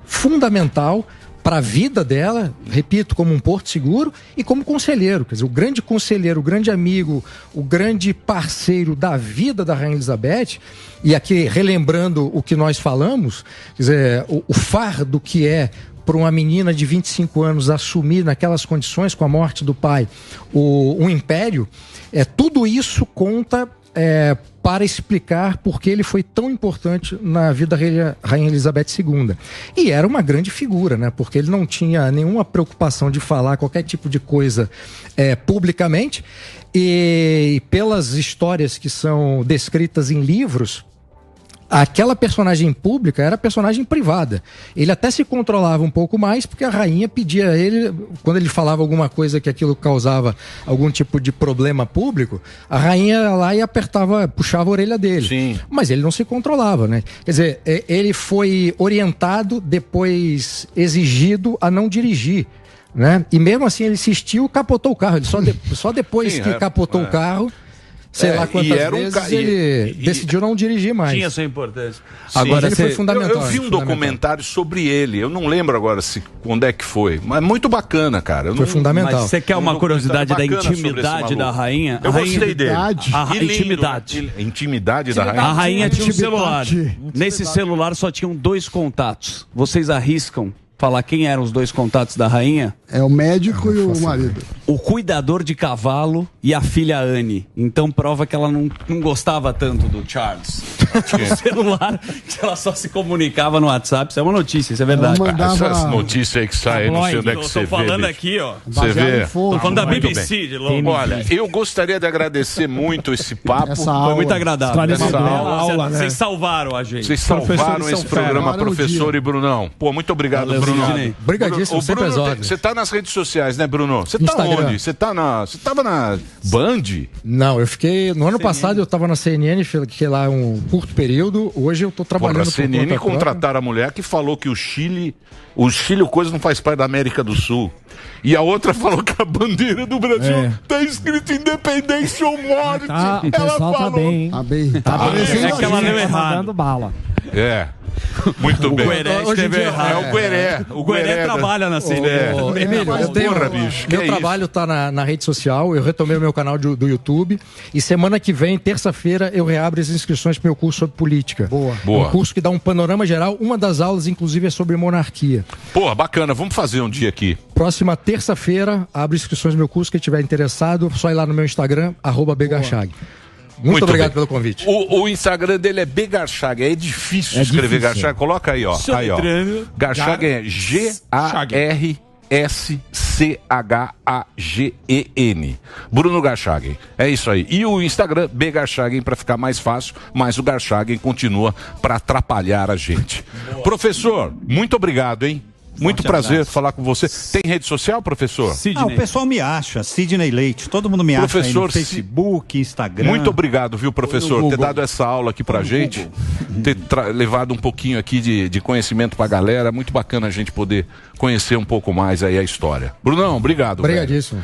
fundamental para a vida dela, repito, como um porto seguro e como conselheiro, quer dizer, o grande conselheiro, o grande amigo, o grande parceiro da vida da Rainha Elizabeth. E aqui relembrando o que nós falamos, quer dizer, o fardo que é para uma menina de 25 anos assumir naquelas condições com a morte do pai um império, tudo isso conta para explicar por que ele foi tão importante na vida da Rainha Elizabeth II. E era uma grande figura, né? Porque ele não tinha nenhuma preocupação de falar qualquer tipo de coisa publicamente, e pelas histórias que são descritas em livros, aquela personagem pública era personagem privada. Ele até se controlava um pouco mais, porque a rainha pedia a ele, quando ele falava alguma coisa que aquilo causava algum tipo de problema público, a rainha ia lá e puxava a orelha dele. Sim. Mas ele não se controlava, né? Quer dizer, ele foi orientado, depois exigido a não dirigir, né? E mesmo assim ele insistiu, capotou o carro. Ele só depois que capotou o carro, sei lá quantas e era um vezes ele decidiu não dirigir mais. Tinha sua importância. Agora ele foi fundamental. Eu vi um documentário sobre ele, eu não lembro agora quando é que foi, mas muito bacana, cara. Foi fundamental. Mas você quer uma curiosidade da intimidade da rainha? Eu gostei dele. A intimidade. Intimidade da rainha. A rainha tinha um celular. Nesse celular só tinham 2 contatos. Vocês arriscam falar quem eram os 2 contatos da rainha? É o médico e o marido. O cuidador de cavalo e a filha Anne. Então prova que ela não gostava tanto do Charles. Tinha um celular que ela só se comunicava no WhatsApp. Isso é uma notícia, isso é verdade. Essas notícias aí que saem, não sei onde é que você vê. Tô falando aqui, ó. Você vê. Tô falando da BBC, de longe. Olha, eu gostaria de agradecer muito esse papo. Foi muito agradável. Essa aula, Vocês salvaram a gente. Vocês salvaram esse programa, professor e Brunão. Pô, muito obrigado, Bruno. Obrigadíssimo, sempre às ordens. Você tá nas redes sociais, né, Bruno? Você tá onde? Você tava na Band? Não, eu fiquei... No ano passado eu tava na CNN, fiquei lá um curto período. Hoje eu tô trabalhando... Porra, a CNN contrataram a mulher que falou que o Chile, coisa não faz parte da América do Sul. E a outra falou que a bandeira do Brasil tá escrito independência ou morte. O pessoal tá bem, hein? É que ela leu errado. Dando bala. É. Muito bem. O Gueré trabalha na CNN. Emílio, meu trabalho tá na rede social, eu retomei o meu canal do YouTube e semana que vem, terça-feira, eu reabro as inscrições para o meu curso sobre política. Boa. Um curso que dá um panorama geral, uma das aulas, inclusive, é sobre monarquia. Pô, bacana, vamos fazer um dia aqui. Próxima terça-feira, abro inscrições do meu curso, quem tiver interessado, só ir lá no meu Instagram, @Begarchag. Muito obrigado pelo convite. O Instagram dele é Begarchag. É difícil escrever Garchag. Coloca aí, ó. Aí, ó. Garchag é Garschaghen. Bruno Garchaghen. É isso aí. E o Instagram, Begarchaghen, para ficar mais fácil, mas o Garchaghen continua para atrapalhar a gente. Professor, muito obrigado, hein? Muito prazer falar com você. Tem rede social, professor? O pessoal me acha, Sidney Leite. Todo mundo me acha aí no Facebook, Instagram. Muito obrigado, viu, professor, ter dado essa aula aqui pra gente, ter levado um pouquinho aqui de conhecimento pra galera. Muito bacana a gente poder conhecer um pouco mais aí a história. Brunão, obrigado. Obrigadíssimo.